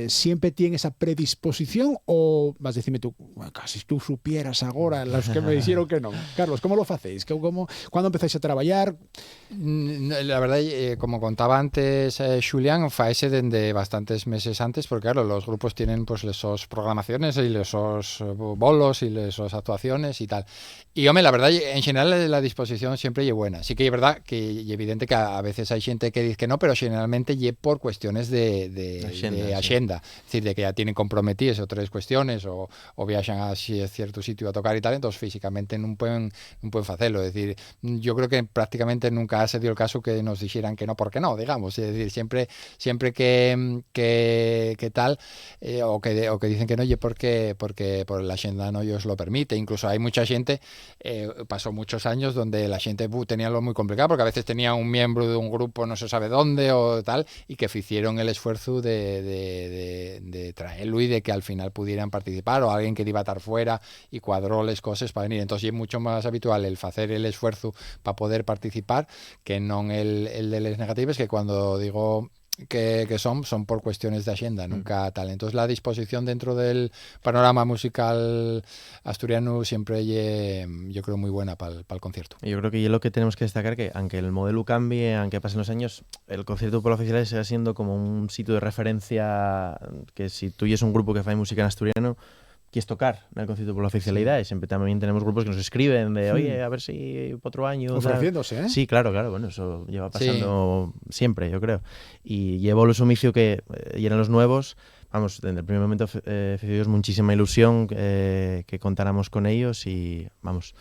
siempre tiene esa predisposición, o vas a decirme tú, casi tú supieras agora los que me dixeron que non. Carlos, como lo facéis? Cuando empezáis a traballar? La verdad, como contaba antes Xulián, faese dende bastantes meses antes, porque claro, los grupos tienen pues esos programaciones y esos bolos y esas actuaciones y tal. Y hombre, la verdad, en general la disposición siempre es buena. Sí que es verdad que es evidente que a veces hay gente que dice que no, pero generalmente es por cuestiones de agenda. Es decir, de que ya tienen comprometidas otras cuestiones o viajan a cierto sitio a tocar y tal, entonces físicamente no pueden hacerlo. Es decir, yo creo que prácticamente nunca se dio el caso que nos dijeran que no, porque no, digamos. Es decir, siempre que tal, o que dicen que no, y porque por la agenda no ellos lo permite. Incluso hay mucha gente, pasó muchos años donde la gente tenía lo muy complicado, porque a veces tenía un miembro de un grupo no se sabe dónde o tal, y que hicieron el esfuerzo de traerlo y de que al final pudieran participar, o alguien que iba a estar fuera y cuadró las cosas para venir. Entonces es mucho más habitual el hacer el esfuerzo para poder participar que no el de las negativas, que cuando digo que son por cuestiones de agenda, nunca tal. Entonces la disposición dentro del panorama musical asturiano siempre yo creo muy buena para el concierto. Yo creo que es lo que tenemos que destacar, que aunque el modelo cambie, aunque pasen los años, el concierto por oficial sigue siendo como un sitio de referencia, que si tú y es un grupo que hace música en asturiano, quieres tocar en el concierto por la oficialidad, y siempre también tenemos grupos que nos escriben de oye, a ver si otro año... Ofreciéndose, ¿eh? Sí, claro, bueno, eso lleva pasando siempre, yo creo. Y llevo los omicios que y eran los nuevos, vamos, desde el primer momento hicimos muchísima ilusión que contáramos con ellos, y vamos,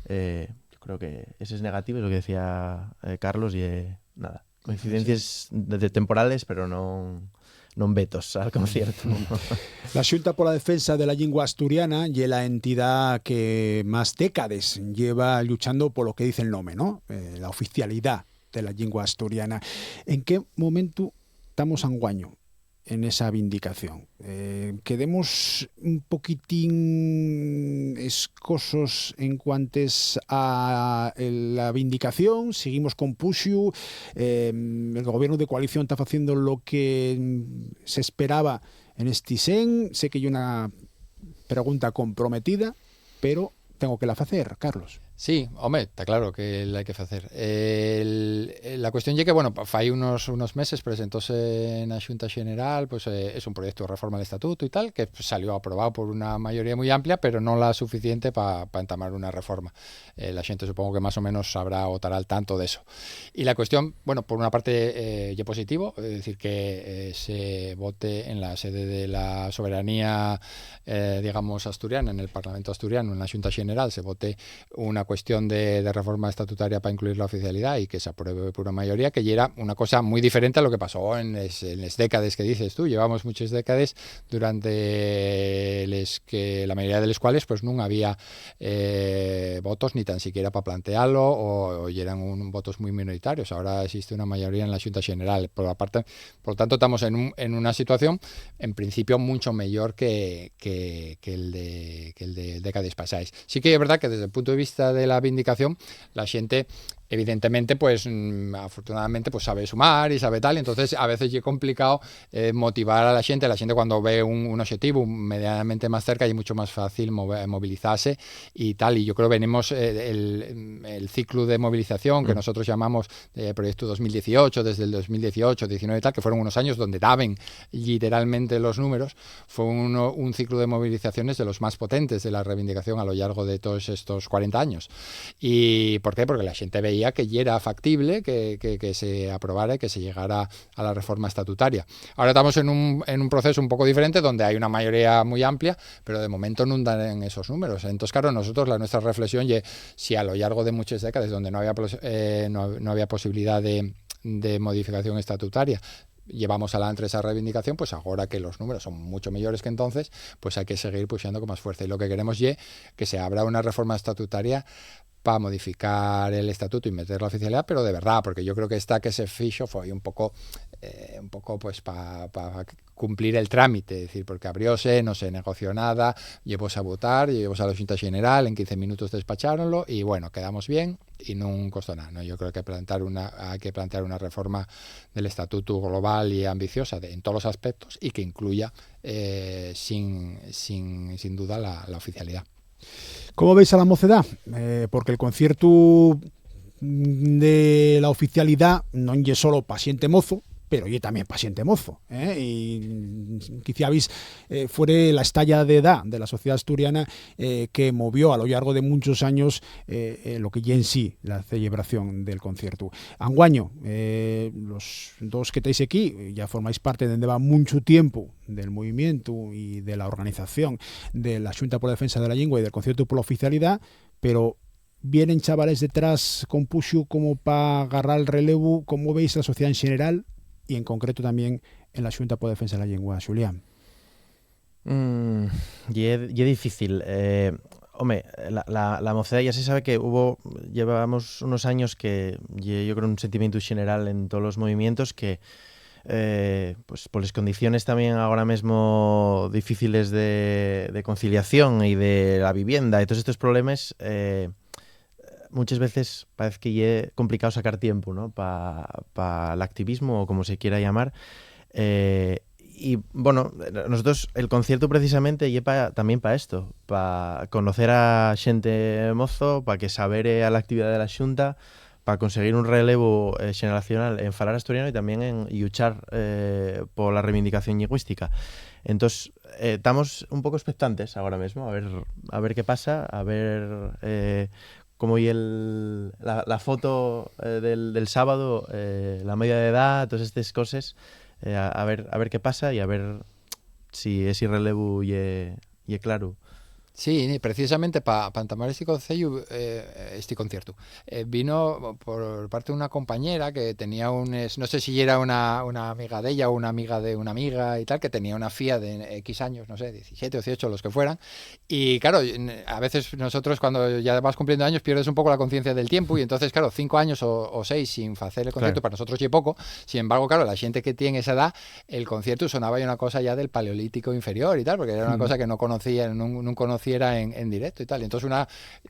yo creo que ese es negativo, es lo que decía Carlos, y nada, coincidencias temporales, pero no vetos al concierto. La Xunta por la Defensa de la Lengua Asturiana y la entidad que más décadas lleva luchando por lo que dice el nombre, ¿no? La oficialidad de la lengua asturiana. ¿En qué momento estamos anguaño en esa vindicación? Quedemos un poquitín escosos en cuantes a la vindicación, seguimos con Puxu, el gobierno de coalición está haciendo lo que se esperaba en este sen. Sé que hay una pregunta comprometida, pero tengo que la hacer, Carlos. Sí, hombre, está claro que la hay que hacer. La cuestión es que, bueno, fai unos meses presentóse en la Xunta General, pues es un proyecto de reforma del estatuto y tal, que salió aprobado por una mayoría muy amplia, pero no la suficiente para entamar una reforma. La gente supongo que más o menos sabrá o estará al tanto de eso. Y la cuestión, bueno, por una parte es positivo, es decir, que se vote en la sede de la soberanía, digamos, asturiana, en el Parlamento asturiano, en la Xunta General, se vote una cuestión de reforma estatutaria para incluir la oficialidad y que se apruebe por una mayoría, que ya era una cosa muy diferente a lo que pasó en las décadas que dices tú. Llevamos muchas décadas durante la mayoría de las cuales pues no había votos ni tan siquiera para plantearlo, o eran votos muy minoritarios. Ahora existe una mayoría en la Xunta General. Por lo tanto, estamos en una situación en principio mucho mejor que el de décadas pasadas. Sí que es verdad que desde el punto de vista de la vindicación, la gente Evidentemente, pues afortunadamente, pues sabe sumar y sabe tal, entonces a veces es complicado motivar a la gente cuando ve un objetivo medianamente más cerca y es mucho más fácil movilizarse y tal, y yo creo que venimos el ciclo de movilización que nosotros llamamos Proyecto 2018, desde el 2018, 19 y tal, que fueron unos años donde daban literalmente los números, fue un ciclo de movilizaciones de los más potentes de la reivindicación a lo largo de todos estos 40 años. ¿Y por qué? Porque la gente veía que ya era factible que se aprobara y que se llegara a la reforma estatutaria. Ahora estamos en un proceso un poco diferente donde hay una mayoría muy amplia, pero de momento no dan esos números. Entonces, claro, nuestra reflexión es si a lo largo de muchas décadas donde no había posibilidad de modificación estatutaria llevamos adelante esa reivindicación, pues ahora que los números son mucho mayores que entonces, pues hay que seguir pushando con más fuerza. Y lo que queremos es que se abra una reforma estatutaria para modificar el estatuto y meter la oficialidad, pero de verdad, porque yo creo que esta que se fichó fue un poco pues para cumplir el trámite, es decir, porque abrióse, no se negoció nada, llevóse a votar, llevóse a la Junta General, en 15 minutos despacháronlo y bueno, quedamos bien y no costó nada, ¿no? Yo creo que hay que plantear una reforma del estatuto global y ambiciosa en todos los aspectos y que incluya sin duda la oficialidad. ¿Cómo veis a la mocedad? Porque el concierto de la oficialidad no es solo paciente mozo, pero yo también paciente mozo, y quizá fuere la estalla de edad de la sociedad asturiana que movió a lo largo de muchos años lo que ya en sí la celebración del concierto. Anguaño, los dos que estáis aquí ya formáis parte de va mucho tiempo del movimiento y de la organización de la Xunta por la Defensa de la Lengua y del concierto por la oficialidad, pero vienen chavales detrás con puxo como para agarrar el relevo. ¿Cómo veis la sociedad en general y en concreto también en la Xunta por Defensa de la Lengua, Xulián? Y es difícil. Hombre, la mocedad ya se sabe que llevamos unos años que yo creo un sentimiento general en todos los movimientos que pues por las condiciones también ahora mismo difíciles de conciliación y de la vivienda y todos estos problemas, muchas veces parece que es complicado sacar tiempo, ¿no? para el activismo o como se quiera llamar. Y bueno, nosotros el concierto precisamente también para esto, para conocer a xente mozo, para que sabere a la actividad de la Xunta, para conseguir un relevo generacional en falar asturiano y también en luchar por la reivindicación lingüística. Entonces, estamos un poco expectantes ahora mismo, a ver qué pasa, a ver como la foto del sábado, la media de edad, todas estas cosas, a ver qué pasa y a ver si ese relevo y claro. Sí, precisamente para entamar este concierto vino por parte de una compañera que tenía no sé si era una amiga de ella o una amiga de una amiga y tal, que tenía una FIA de X años, no sé, 17 o 18, los que fueran, y claro, a veces nosotros cuando ya vas cumpliendo años pierdes un poco la conciencia del tiempo y entonces, claro, 5 años o 6 sin hacer el concierto, claro, para nosotros es poco. Sin embargo, claro, la gente que tiene esa edad, el concierto sonaba ya una cosa ya del paleolítico inferior y tal, porque era una cosa que no conocía en directo y tal. Entonces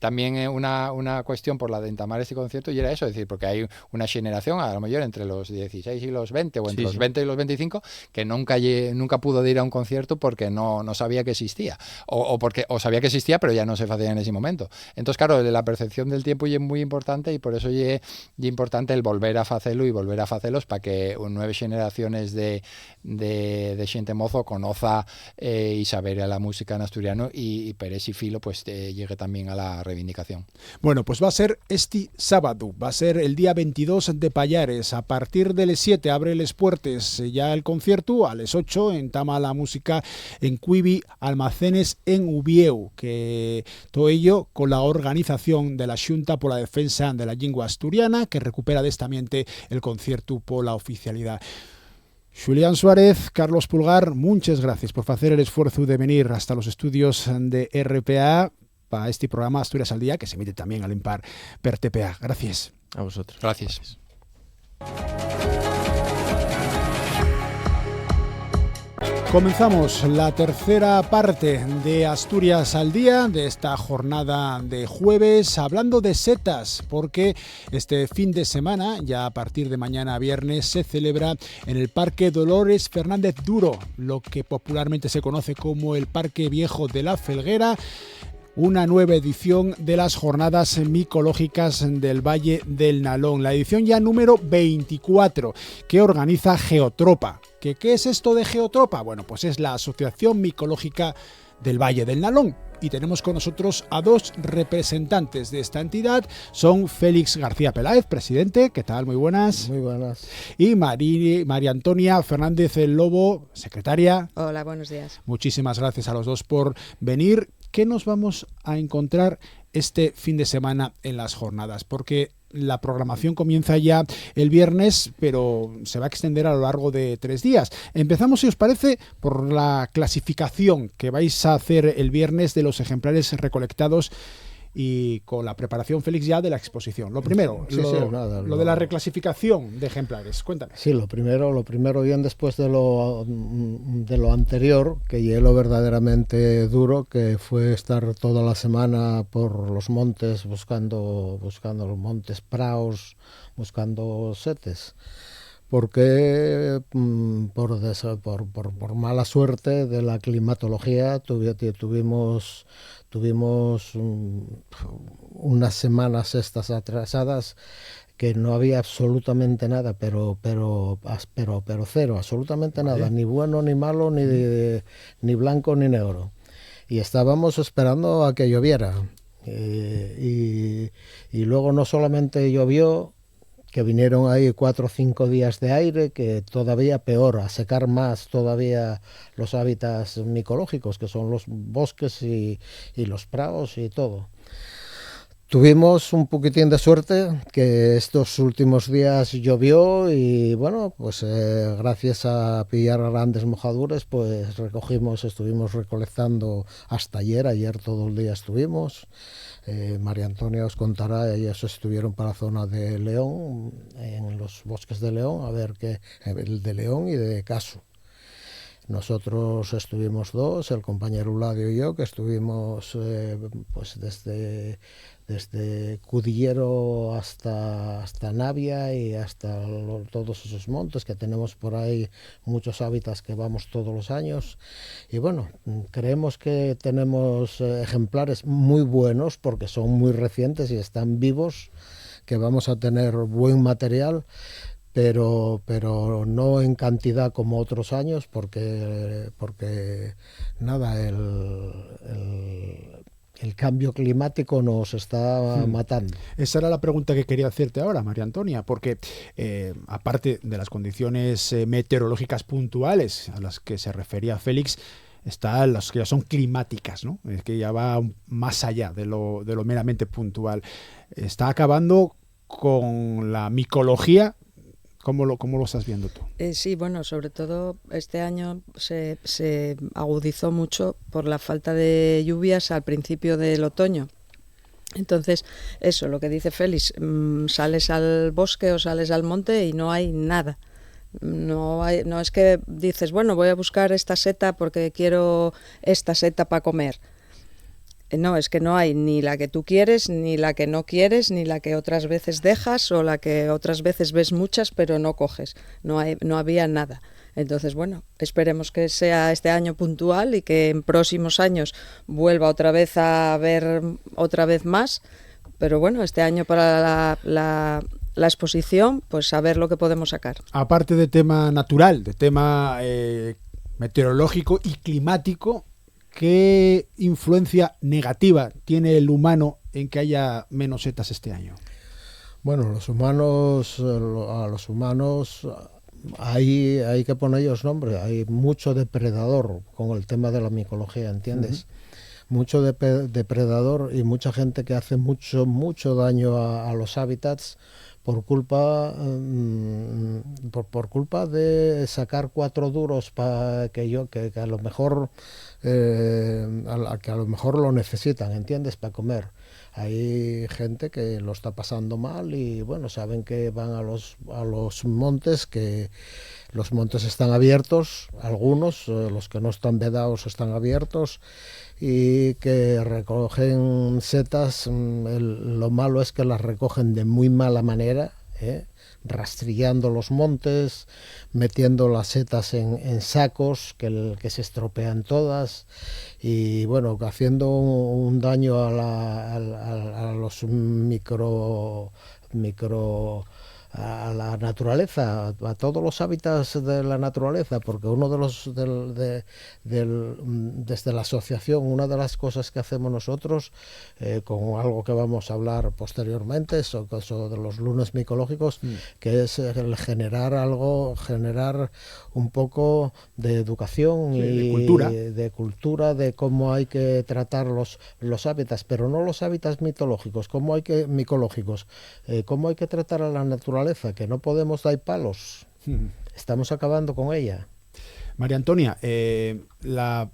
también una cuestión por la de entamar este concierto y era eso, es decir, porque hay una generación a lo mejor entre los 16 y los 20 o entre los 20 y los 25 que nunca pudo ir a un concierto porque no sabía que existía o sabía que existía pero ya no se hacía en ese momento. Entonces, claro, la percepción del tiempo es muy importante y por eso es importante el volver a hacerlo y volver a hacerlos para que nuevas generaciones de xente mozo conozca y saber a la música en asturiano y per ese filo pues llegue también a la reivindicación. Bueno, pues va a ser este sábado, va a ser el día 22 de Pallares, a partir de las 7 abre les puertes ya el concierto, a las 8 entama la música en Cuivi Almacenes en Ubieu, que todo ello con la organización de la Xunta por la Defensa de la Lengua Asturiana, que recupera de esta ambiente el concierto por la oficialidad. Xulián Suárez, Carlos Pulgar, muchas gracias por hacer el esfuerzo de venir hasta los estudios de RPA para este programa Asturias al Día, que se emite también al Impar per TPA. Gracias. A vosotros. Gracias. Comenzamos la tercera parte de Asturias al Día, de esta jornada de jueves, hablando de setas, porque este fin de semana, ya a partir de mañana viernes, se celebra en el Parque Dolores Fernández Duro, lo que popularmente se conoce como el Parque Viejo de la Felguera, una nueva edición de las jornadas micológicas del Valle del Nalón, la edición ya número 24, que organiza Geotropa. ¿Qué es esto de Geotropa? Bueno, pues es la Asociación Micológica del Valle del Nalón. Y tenemos con nosotros a dos representantes de esta entidad. Son Félix García Peláez, presidente. ¿Qué tal? Muy buenas. Muy buenas. Y María Antonia Fernández el Lobo, secretaria. Hola, buenos días. Muchísimas gracias a los dos por venir. ¿Qué nos vamos a encontrar este fin de semana en las jornadas? Porque la programación comienza ya el viernes, pero se va a extender a lo largo de 3 días. Empezamos, si os parece, por la clasificación que vais a hacer el viernes de los ejemplares recolectados y con la preparación, Félix, ya de la exposición. Lo primero, lo de la reclasificación de ejemplares. Cuéntame. Sí, lo primero bien después de lo anterior, que hielo verdaderamente duro, que fue estar toda la semana por los montes buscando los montes praos, buscando setes. Porque por mala suerte de la climatología tuvimos unas semanas estas atrasadas que no había absolutamente nada, pero cero, absolutamente nada, ni bueno ni malo, ni blanco ni negro. Y estábamos esperando a que lloviera. Y luego no solamente llovió, que vinieron ahí 4 o 5 días de aire, que todavía peor, a secar más todavía los hábitats micológicos, que son los bosques y los prados y todo. Tuvimos un poquitín de suerte, que estos últimos días llovió y bueno, pues gracias a pillar grandes mojadures, pues estuvimos recolectando hasta ayer todo el día estuvimos. María Antonia os contará, ellos estuvieron para la zona de León, en los bosques de León, a ver el de León y de Caso. Nosotros estuvimos 2, el compañero Uladio y yo, que estuvimos pues desde Cudillero hasta Navia y hasta todos esos montes que tenemos por ahí, muchos hábitats que vamos todos los años. Y bueno, creemos que tenemos ejemplares muy buenos porque son muy recientes y están vivos, que vamos a tener buen material. Pero no en cantidad como otros años, porque nada, el cambio climático nos está matando. Esa era la pregunta que quería hacerte ahora, María Antonia, porque aparte de las condiciones meteorológicas puntuales a las que se refería Félix, están las que ya son climáticas, ¿no? Es que ya va más allá de lo meramente puntual. Está acabando con la micología. ¿Cómo lo estás viendo tú? Sí, bueno, sobre todo este año se agudizó mucho por la falta de lluvias al principio del otoño. Entonces, eso, lo que dice Félix, sales al bosque o sales al monte y no hay nada. No es que dices, bueno, voy a buscar esta seta porque quiero esta seta para comer. No, es que no hay ni la que tú quieres, ni la que no quieres, ni la que otras veces dejas o la que otras veces ves muchas pero no coges. No había nada. Entonces, bueno, esperemos que sea este año puntual y que en próximos años vuelva otra vez a haber otra vez más. Pero bueno, este año para la exposición, pues a ver lo que podemos sacar. Aparte de tema natural, de tema meteorológico y climático, ¿qué influencia negativa tiene el humano en que haya menos setas este año? Bueno, a los humanos hay que ponerles nombre. Hay mucho depredador con el tema de la micología, ¿entiendes? Mucho depredador y mucha gente que hace mucho daño a los hábitats por culpa de sacar 4 duros que a lo mejor que a lo mejor lo necesitan, ¿entiendes?, para comer. Hay gente que lo está pasando mal y bueno, saben que van a los montes, que los montes están abiertos, algunos, los que no están vedados están abiertos, y que recogen setas. Lo malo es que las recogen de muy mala manera, rastrillando los montes, metiendo las setas en sacos que se estropean todas, y bueno, haciendo un daño a los a la naturaleza, a todos los hábitats de la naturaleza, porque uno de los desde la asociación, una de las cosas que hacemos nosotros, con algo que vamos a hablar posteriormente, es eso de los lunes micológicos, que es el generar un poco de educación y de cultura de cómo hay que tratar los hábitats, pero no los hábitats micológicos, cómo hay que tratar a la naturaleza, que no podemos dar palos, estamos acabando con ella. María Antonia, la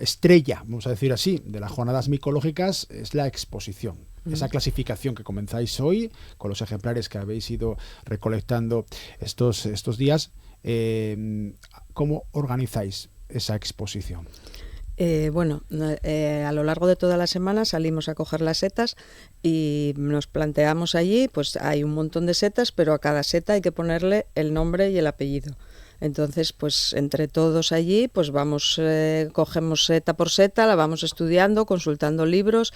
estrella, vamos a decir así, de las jornadas micológicas es la exposición. Esa clasificación que comenzáis hoy, con los ejemplares que habéis ido recolectando estos días, ¿cómo organizáis esa exposición? A lo largo de toda la semana salimos a coger las setas y nos planteamos allí, pues hay un montón de setas, pero a cada seta hay que ponerle el nombre y el apellido. Entonces, pues entre todos allí, pues cogemos seta por seta, la vamos estudiando, consultando libros,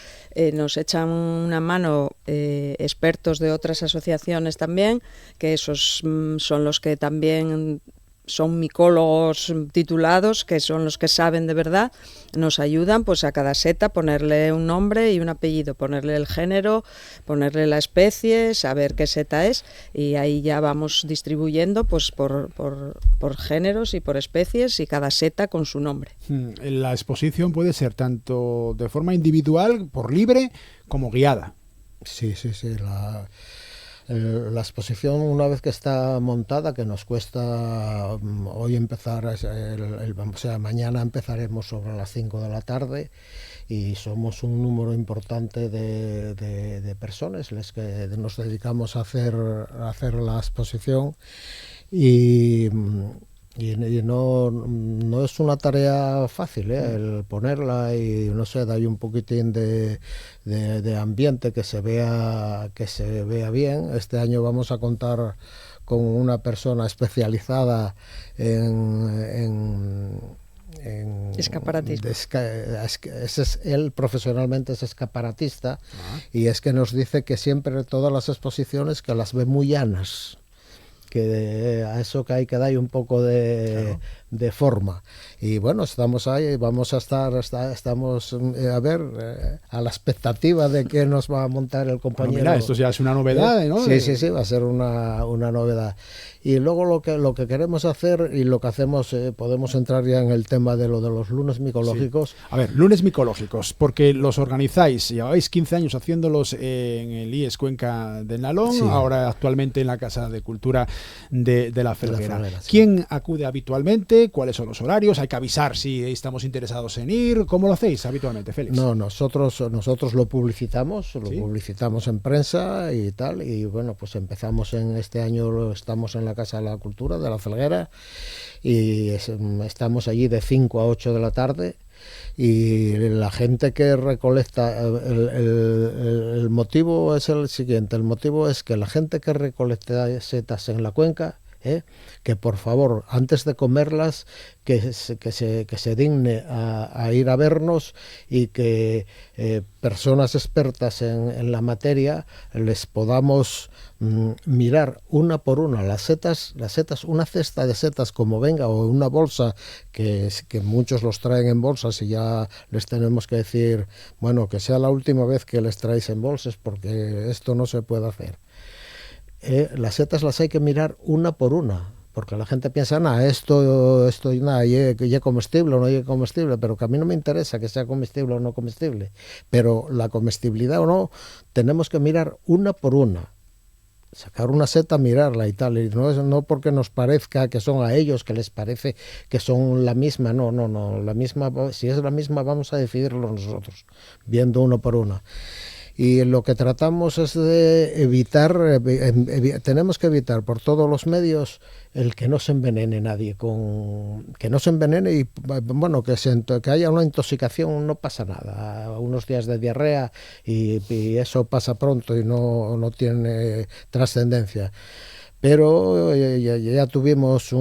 nos echan una mano expertos de otras asociaciones también, que esos son los que también son micólogos titulados, que son los que saben de verdad, nos ayudan pues a cada seta ponerle un nombre y un apellido, ponerle el género, ponerle la especie, saber qué seta es, y ahí ya vamos distribuyendo pues por géneros y por especies, y cada seta con su nombre. La exposición puede ser tanto de forma individual, por libre, como guiada. Sí. La exposición, una vez que está montada, que nos cuesta hoy empezar, mañana empezaremos sobre las 5 de la tarde, y somos un número importante de personas los que nos dedicamos a hacer la exposición, y no es una tarea fácil, el ponerla, y no sé, da ahí un poquitín de ambiente, que se vea bien. Este año vamos a contar con una persona especializada en escaparatismo. Él profesionalmente es escaparatista, y es que nos dice que siempre todas las exposiciones que las ve muy llanas, que a eso que hay que dar un poco de forma. Y bueno, estamos ahí, estamos a la expectativa de que nos va a montar el compañero. Bueno, mira, esto ya es una novedad, ¿no? Sí, va a ser una novedad. Y luego lo que queremos hacer, y lo que hacemos, podemos entrar ya en el tema de los lunes micológicos. Sí. A ver, lunes micológicos, porque los organizáis, lleváis 15 años haciéndolos en el IES Cuenca del Nalón, ahora actualmente en la Casa de Cultura de la Felguera. Sí. ¿Quién acude habitualmente? ¿Cuáles son los horarios? ¿Hay que avisar si estamos interesados en ir? ¿Cómo lo hacéis habitualmente, Félix? No, nosotros lo publicitamos, publicitamos en prensa y tal, y bueno, pues empezamos este año, estamos en la Casa de la Cultura de la Felguera, y estamos allí de 5 a 8 de la tarde, y la gente que recolecta, el motivo es el siguiente, el motivo es que la gente que recolecta setas en la cuenca, que por favor, antes de comerlas, que se digne a ir a vernos, y que personas expertas en la materia les podamos mirar una por una las setas, una cesta de setas como venga, o una bolsa, que muchos los traen en bolsas, y ya les tenemos que decir, bueno, que sea la última vez que les traéis en bolsas, porque esto no se puede hacer. Las setas las hay que mirar una por una, porque la gente piensa, esto ya es comestible o no es comestible, pero que a mí no me interesa que sea comestible o no comestible, pero la comestibilidad o no, tenemos que mirar una por una. sacar una seta, mirarla y tal, y no porque nos parezca que son a ellos, que les parece que son la misma, no, la misma, si es la misma vamos a decidirlo nosotros, viendo uno por uno. Y lo que tratamos es de evitar, tenemos que evitar por todos los medios el que no se envenene nadie, que no se envenene y bueno, que haya una intoxicación, no pasa nada, unos días de diarrea y eso pasa pronto y no tiene trascendencia. Pero ya tuvimos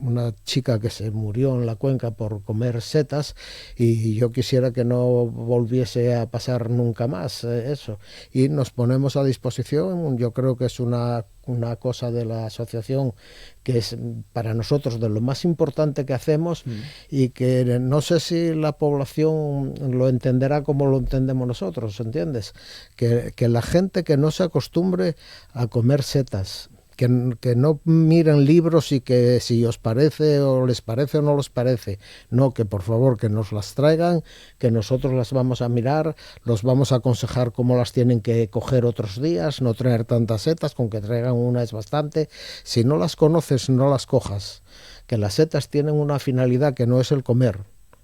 una chica que se murió en la cuenca por comer setas y yo quisiera que no volviese a pasar nunca más eso. Y nos ponemos a disposición, yo creo que es una cosa de la asociación que es para nosotros de lo más importante que hacemos y que no sé si la población lo entenderá como lo entendemos nosotros, ¿entiendes? Que la gente que no se acostumbre a comer setas, que no miren libros y que si os parece o les parece o no les parece, no, que por favor que nos las traigan, que nosotros las vamos a mirar, los vamos a aconsejar cómo las tienen que coger otros días, no traer tantas setas, con que traigan una es bastante. Si no las conoces, no las cojas, que las setas tienen una finalidad que no es el comer,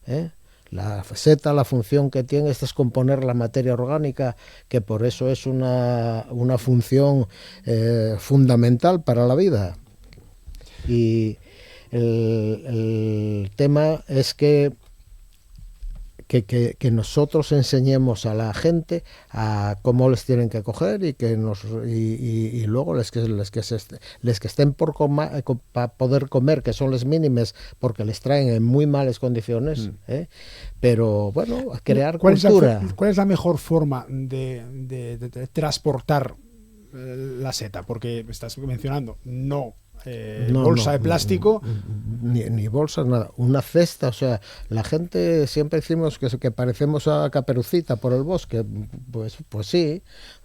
¿eh? La seta, la función que tiene es descomponer la materia orgánica, que por eso es una función fundamental para la vida. Y el tema es que nosotros enseñemos a la gente a cómo les tienen que coger y luego les que estén para poder comer, que son les mínimes porque les traen en muy malas condiciones, pero bueno, crear cultura. ¿Cuál es la mejor forma de transportar la seta? Porque estás mencionando bolsa de plástico. Ni bolsas, nada. Una cesta, o sea, la gente siempre decimos que parecemos a Caperucita por el bosque. Pues sí,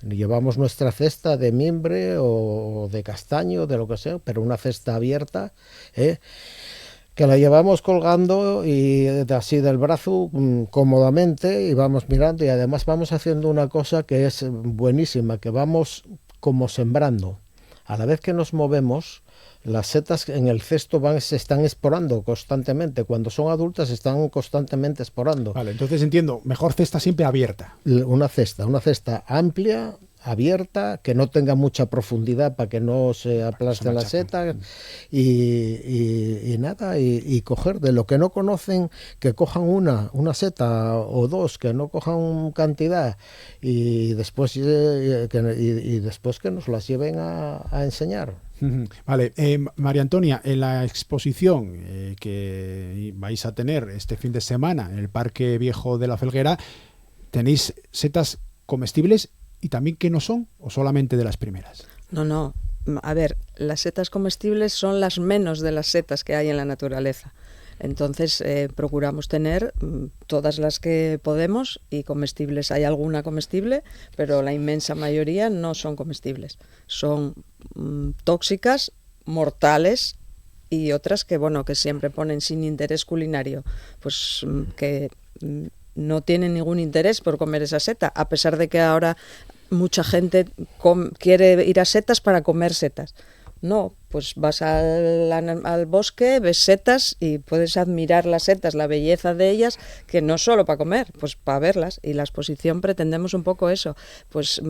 llevamos nuestra cesta de mimbre o de castaño, de lo que sea, pero una cesta abierta, que la llevamos colgando y así del brazo cómodamente y vamos mirando y además vamos haciendo una cosa que es buenísima, que vamos como sembrando. A la vez que nos movemos, las setas en el cesto se están esporando constantemente. Cuando son adultas están constantemente esporando. Vale, entonces entiendo, mejor cesta siempre abierta. Una cesta amplia, abierta, que no tenga mucha profundidad para que no se aplaste la seta y nada, y coger de lo que no conocen, que cojan una seta o dos, que no cojan cantidad y después que nos las lleven a enseñar. Vale, María Antonia, en la exposición que vais a tener este fin de semana en el Parque Viejo de la Felguera, ¿tenéis setas comestibles y también que no son o solamente de las primeras? No. A ver, las setas comestibles son las menos de las setas que hay en la naturaleza. Entonces procuramos tener todas las que podemos y comestibles. Hay alguna comestible, pero la inmensa mayoría no son comestibles. Son tóxicas, mortales y otras que siempre ponen sin interés culinario, pues que no tienen ningún interés por comer esa seta, a pesar de que ahora mucha gente quiere ir a setas para comer setas. No, pues vas al bosque, ves setas y puedes admirar las setas, la belleza de ellas, que no solo para comer, pues para verlas. Y la exposición pretendemos un poco eso, pues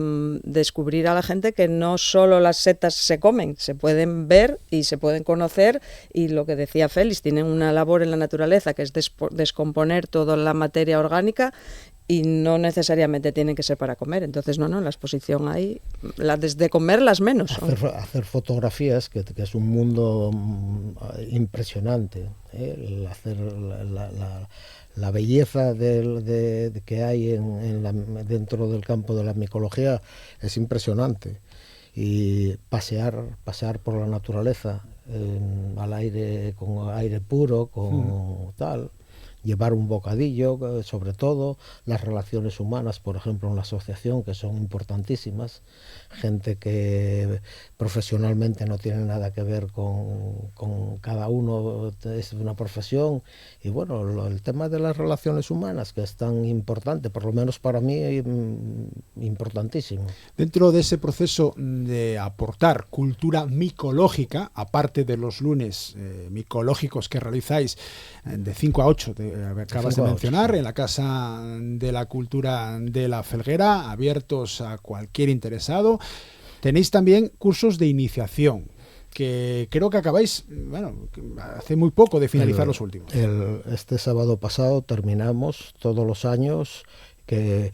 descubrir a la gente que no solo las setas se comen, se pueden ver y se pueden conocer, y lo que decía Félix, tienen una labor en la naturaleza que es descomponer toda la materia orgánica y no necesariamente tienen que ser para comer. Entonces, en la exposición hay desde comer las menos. Hacer fotografías, que es un mundo impresionante. Hacer la belleza que hay dentro del campo de la micología es impresionante. Y pasear por la naturaleza, al aire, con aire puro, con tal. llevar un bocadillo, sobre todo las relaciones humanas, por ejemplo, en la asociación, que son importantísimas, gente que profesionalmente no tiene nada que ver con cada uno, es una profesión, y bueno, el tema de las relaciones humanas, que es tan importante, por lo menos para mí, importantísimo. Dentro de ese proceso de aportar cultura micológica, aparte de los lunes micológicos que realizáis de 5 a 8, acabas de mencionar, en la Casa de la Cultura de la Felguera, abiertos a cualquier interesado, tenéis también cursos de iniciación, que creo que acabáis, bueno, hace muy poco de finalizar los últimos. Este sábado pasado terminamos todos los años, que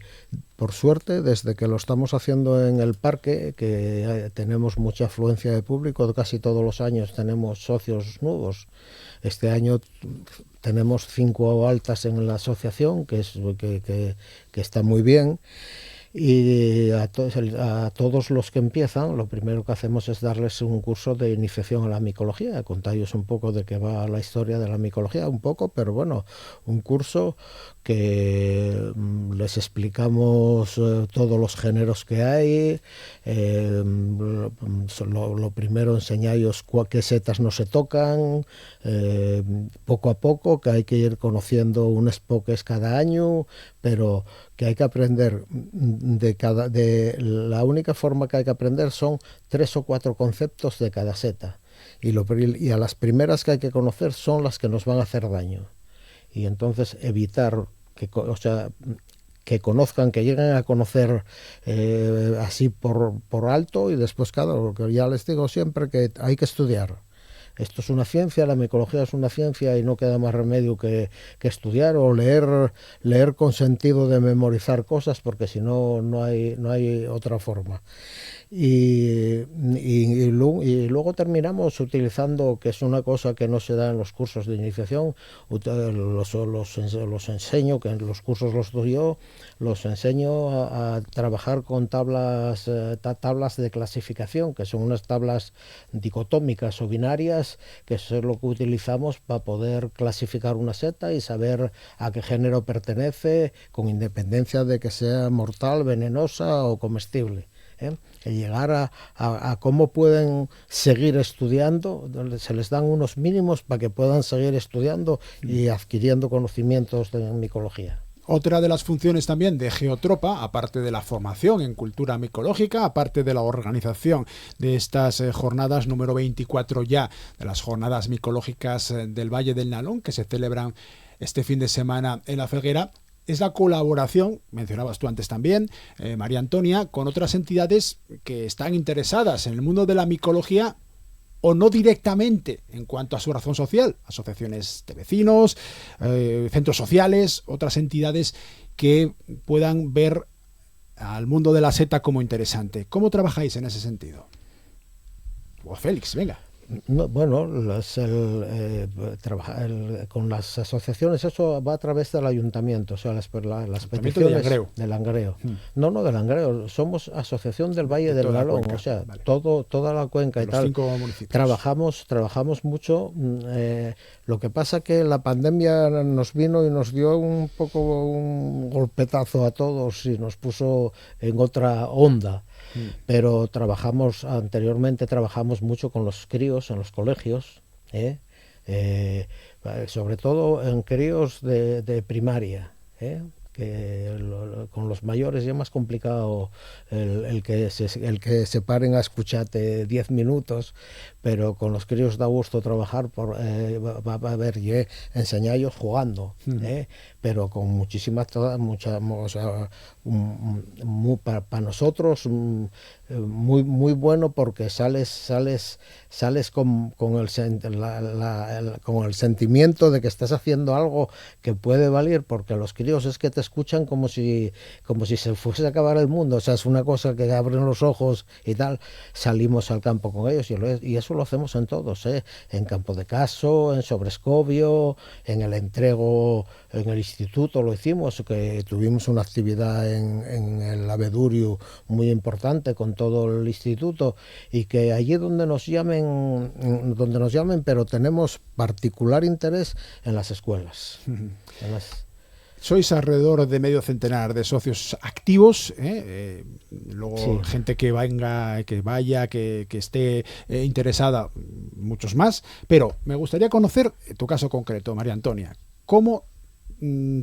por suerte, desde que lo estamos haciendo en el parque, que tenemos mucha afluencia de público, casi todos los años tenemos socios nuevos. Este año tenemos 5 altas en la asociación, que está muy bien. Y a todos los que empiezan, lo primero que hacemos es darles un curso de iniciación a la micología, contarles un poco de qué va la historia de la micología, un poco, pero bueno, un curso que les explicamos todos los géneros que hay, lo primero enseñarles qué setas no se tocan, poco a poco, que hay que ir conociendo un espoques cada año, pero que hay que aprender la única forma que hay que aprender son 3 o 4 conceptos de cada seta, y a las primeras que hay que conocer son las que nos van a hacer daño, y entonces evitar que conozcan, que lleguen a conocer así por alto, y después, claro, que ya les digo siempre que hay que estudiar. Esto es una ciencia, la micología es una ciencia, y no queda más remedio que estudiar o leer con sentido de memorizar cosas, porque si no, no hay otra forma. Y luego terminamos utilizando, que es una cosa que no se da en los cursos de iniciación, los enseño, que en los cursos los doy yo, los enseño a trabajar con tablas de clasificación, que son unas tablas dicotómicas o binarias, que es lo que utilizamos para poder clasificar una seta y saber a qué género pertenece, con independencia de que sea mortal, venenosa o comestible. Que llegar a cómo pueden seguir estudiando, se les dan unos mínimos para que puedan seguir estudiando y adquiriendo conocimientos de micología. Otra de las funciones también de Geotropa, aparte de la formación en cultura micológica, aparte de la organización de estas jornadas número 24 ya, de las jornadas micológicas del Valle del Nalón, que se celebran este fin de semana en la Felguera, es la colaboración, mencionabas tú antes también, María Antonia, con otras entidades que están interesadas en el mundo de la micología, o no directamente en cuanto a su razón social, asociaciones de vecinos, centros sociales, otras entidades que puedan ver al mundo de la seta como interesante. ¿Cómo trabajáis en ese sentido? O Félix, venga. No, bueno, con las asociaciones eso va a través del ayuntamiento, o sea, las peticiones de Langreo. No, de Langreo, somos asociación del Valle del Nalón, o sea, vale. Toda la cuenca y tal. 5 municipios. Trabajamos mucho, lo que pasa que la pandemia nos vino y nos dio un poco un golpetazo a todos y nos puso en otra onda. Pero anteriormente trabajamos mucho con los críos en los colegios, sobre todo en críos de primaria, que con los mayores ya es más complicado el que se paren a escucharte 10 minutos, pero con los críos da gusto trabajar, va a haber enseñarlos jugando, pero con para nosotros muy bueno, porque sales con el sentimiento de que estás haciendo algo que puede valer, porque los críos es que te escuchan como si se fuese a acabar el mundo. O sea, es una cosa que abren los ojos y tal. Salimos al campo con ellos y eso lo hacemos en todos, en Campo de Caso, en Sobrescobio, en el entrego, en el instituto lo hicimos, que tuvimos una actividad en el Abedurio muy importante con todo el instituto, y que allí donde nos llamen, pero tenemos particular interés en las escuelas. Sois alrededor de medio centenar de socios activos, luego Sí. gente que venga, que vaya, que esté interesada, muchos más, pero me gustaría conocer tu caso concreto, María Antonia. ¿Cómo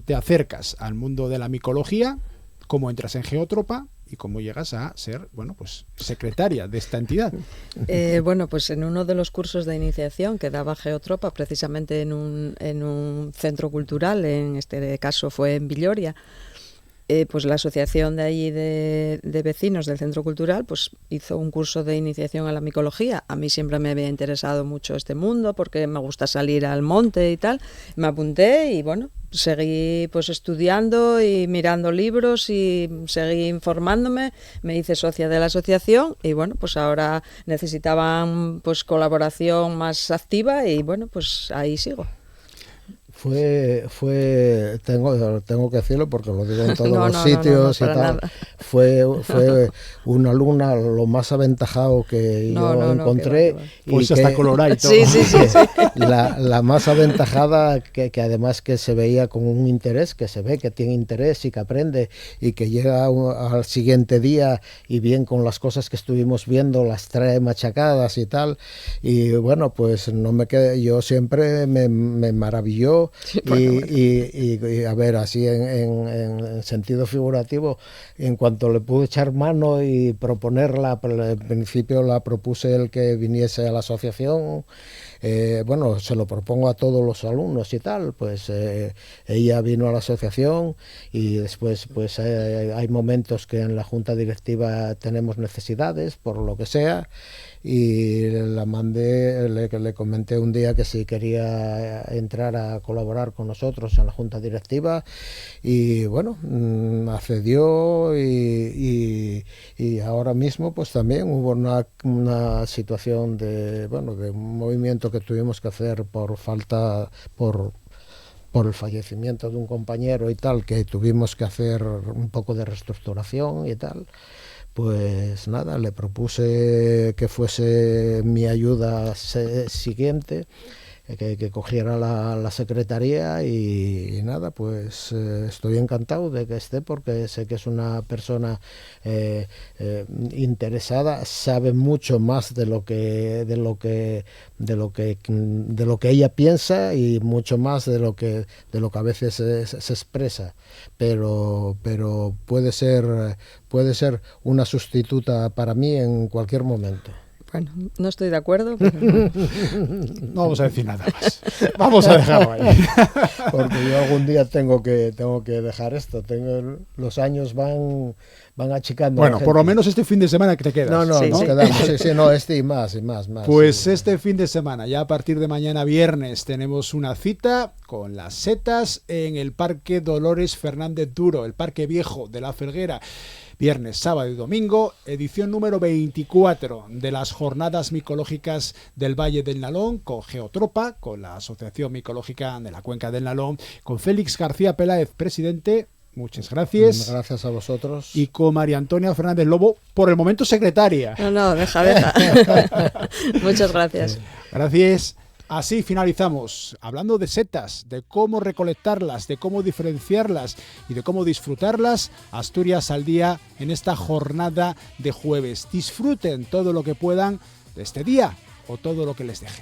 te acercas al mundo de la micología? ¿Cómo entras en Geótropa? ¿Y cómo llegas a ser, bueno, pues secretaria de esta entidad? Bueno, pues en uno de los cursos de iniciación que daba Geótropa, precisamente en un centro cultural, en este caso fue en Villoria, pues la asociación de allí de vecinos del centro cultural pues hizo un curso de iniciación a la micología. A mí siempre me había interesado mucho este mundo porque me gusta salir al monte y tal. Me apunté y bueno, seguí pues estudiando y mirando libros y seguí informándome. Me hice socia de la asociación y bueno, pues ahora necesitaban pues colaboración más activa y bueno, pues ahí sigo. Tengo que decirlo porque lo digo en todos No, los no, sitios no, y tal. nada. Fue una alumna lo más aventajado que yo encontré. Que va. Pues hasta colorada y todo. Sí. La más aventajada, que además que se veía con un interés, que se ve que tiene interés y que aprende y que llega al siguiente día y bien con las cosas que estuvimos viendo las trae machacadas y tal. Y bueno, pues no me quedé, yo siempre me maravilló. Sí, bueno. Y a ver, así en sentido figurativo, en cuanto le pude echar mano y proponerla, al principio la propuse el que viniese a la asociación. Bueno, se lo propongo a todos los alumnos y tal, pues ella vino a la asociación y después pues hay momentos que en la junta directiva tenemos necesidades, por lo que sea, y la mandé, le comenté un día que si quería entrar a colaborar con nosotros en la junta directiva y bueno, accedió y ahora mismo pues también hubo una situación de un movimiento que tuvimos que hacer por el fallecimiento de un compañero y tal, que tuvimos que hacer un poco de reestructuración y tal. Pues nada, le propuse que fuese mi ayuda siguiente, que cogiera la secretaría y nada, pues estoy encantado de que esté porque sé que es una persona interesada, sabe mucho más de lo que ella piensa y mucho más de lo que a veces se expresa, pero puede ser una sustituta para mí en cualquier momento. Bueno, no estoy de acuerdo, pero... No vamos a decir nada más. Vamos a dejarlo ahí. Porque yo algún día tengo que dejar esto. Los años van achicando. Bueno, por lo menos este fin de semana que te quedas. No, Sí, nos sí. quedamos. Sí, no, este y más. Pues sí. este fin de semana, ya a partir de mañana viernes, tenemos una cita con las setas en el Parque Dolores Fernández Duro, el Parque Viejo de La Felguera. Viernes, sábado y domingo, edición número 24 de las Jornadas Micológicas del Valle del Nalón, con Geótropa, con la Asociación Micológica de la Cuenca del Nalón, con Félix García Peláez, presidente. Muchas gracias. Gracias a vosotros. Y con María Antonia Fernández Lobo, por el momento secretaria. No, deja. Muchas gracias. Gracias. Así finalizamos, hablando de setas, de cómo recolectarlas, de cómo diferenciarlas y de cómo disfrutarlas. Asturias al día en esta jornada de jueves. Disfruten todo lo que puedan de este día o todo lo que les deje.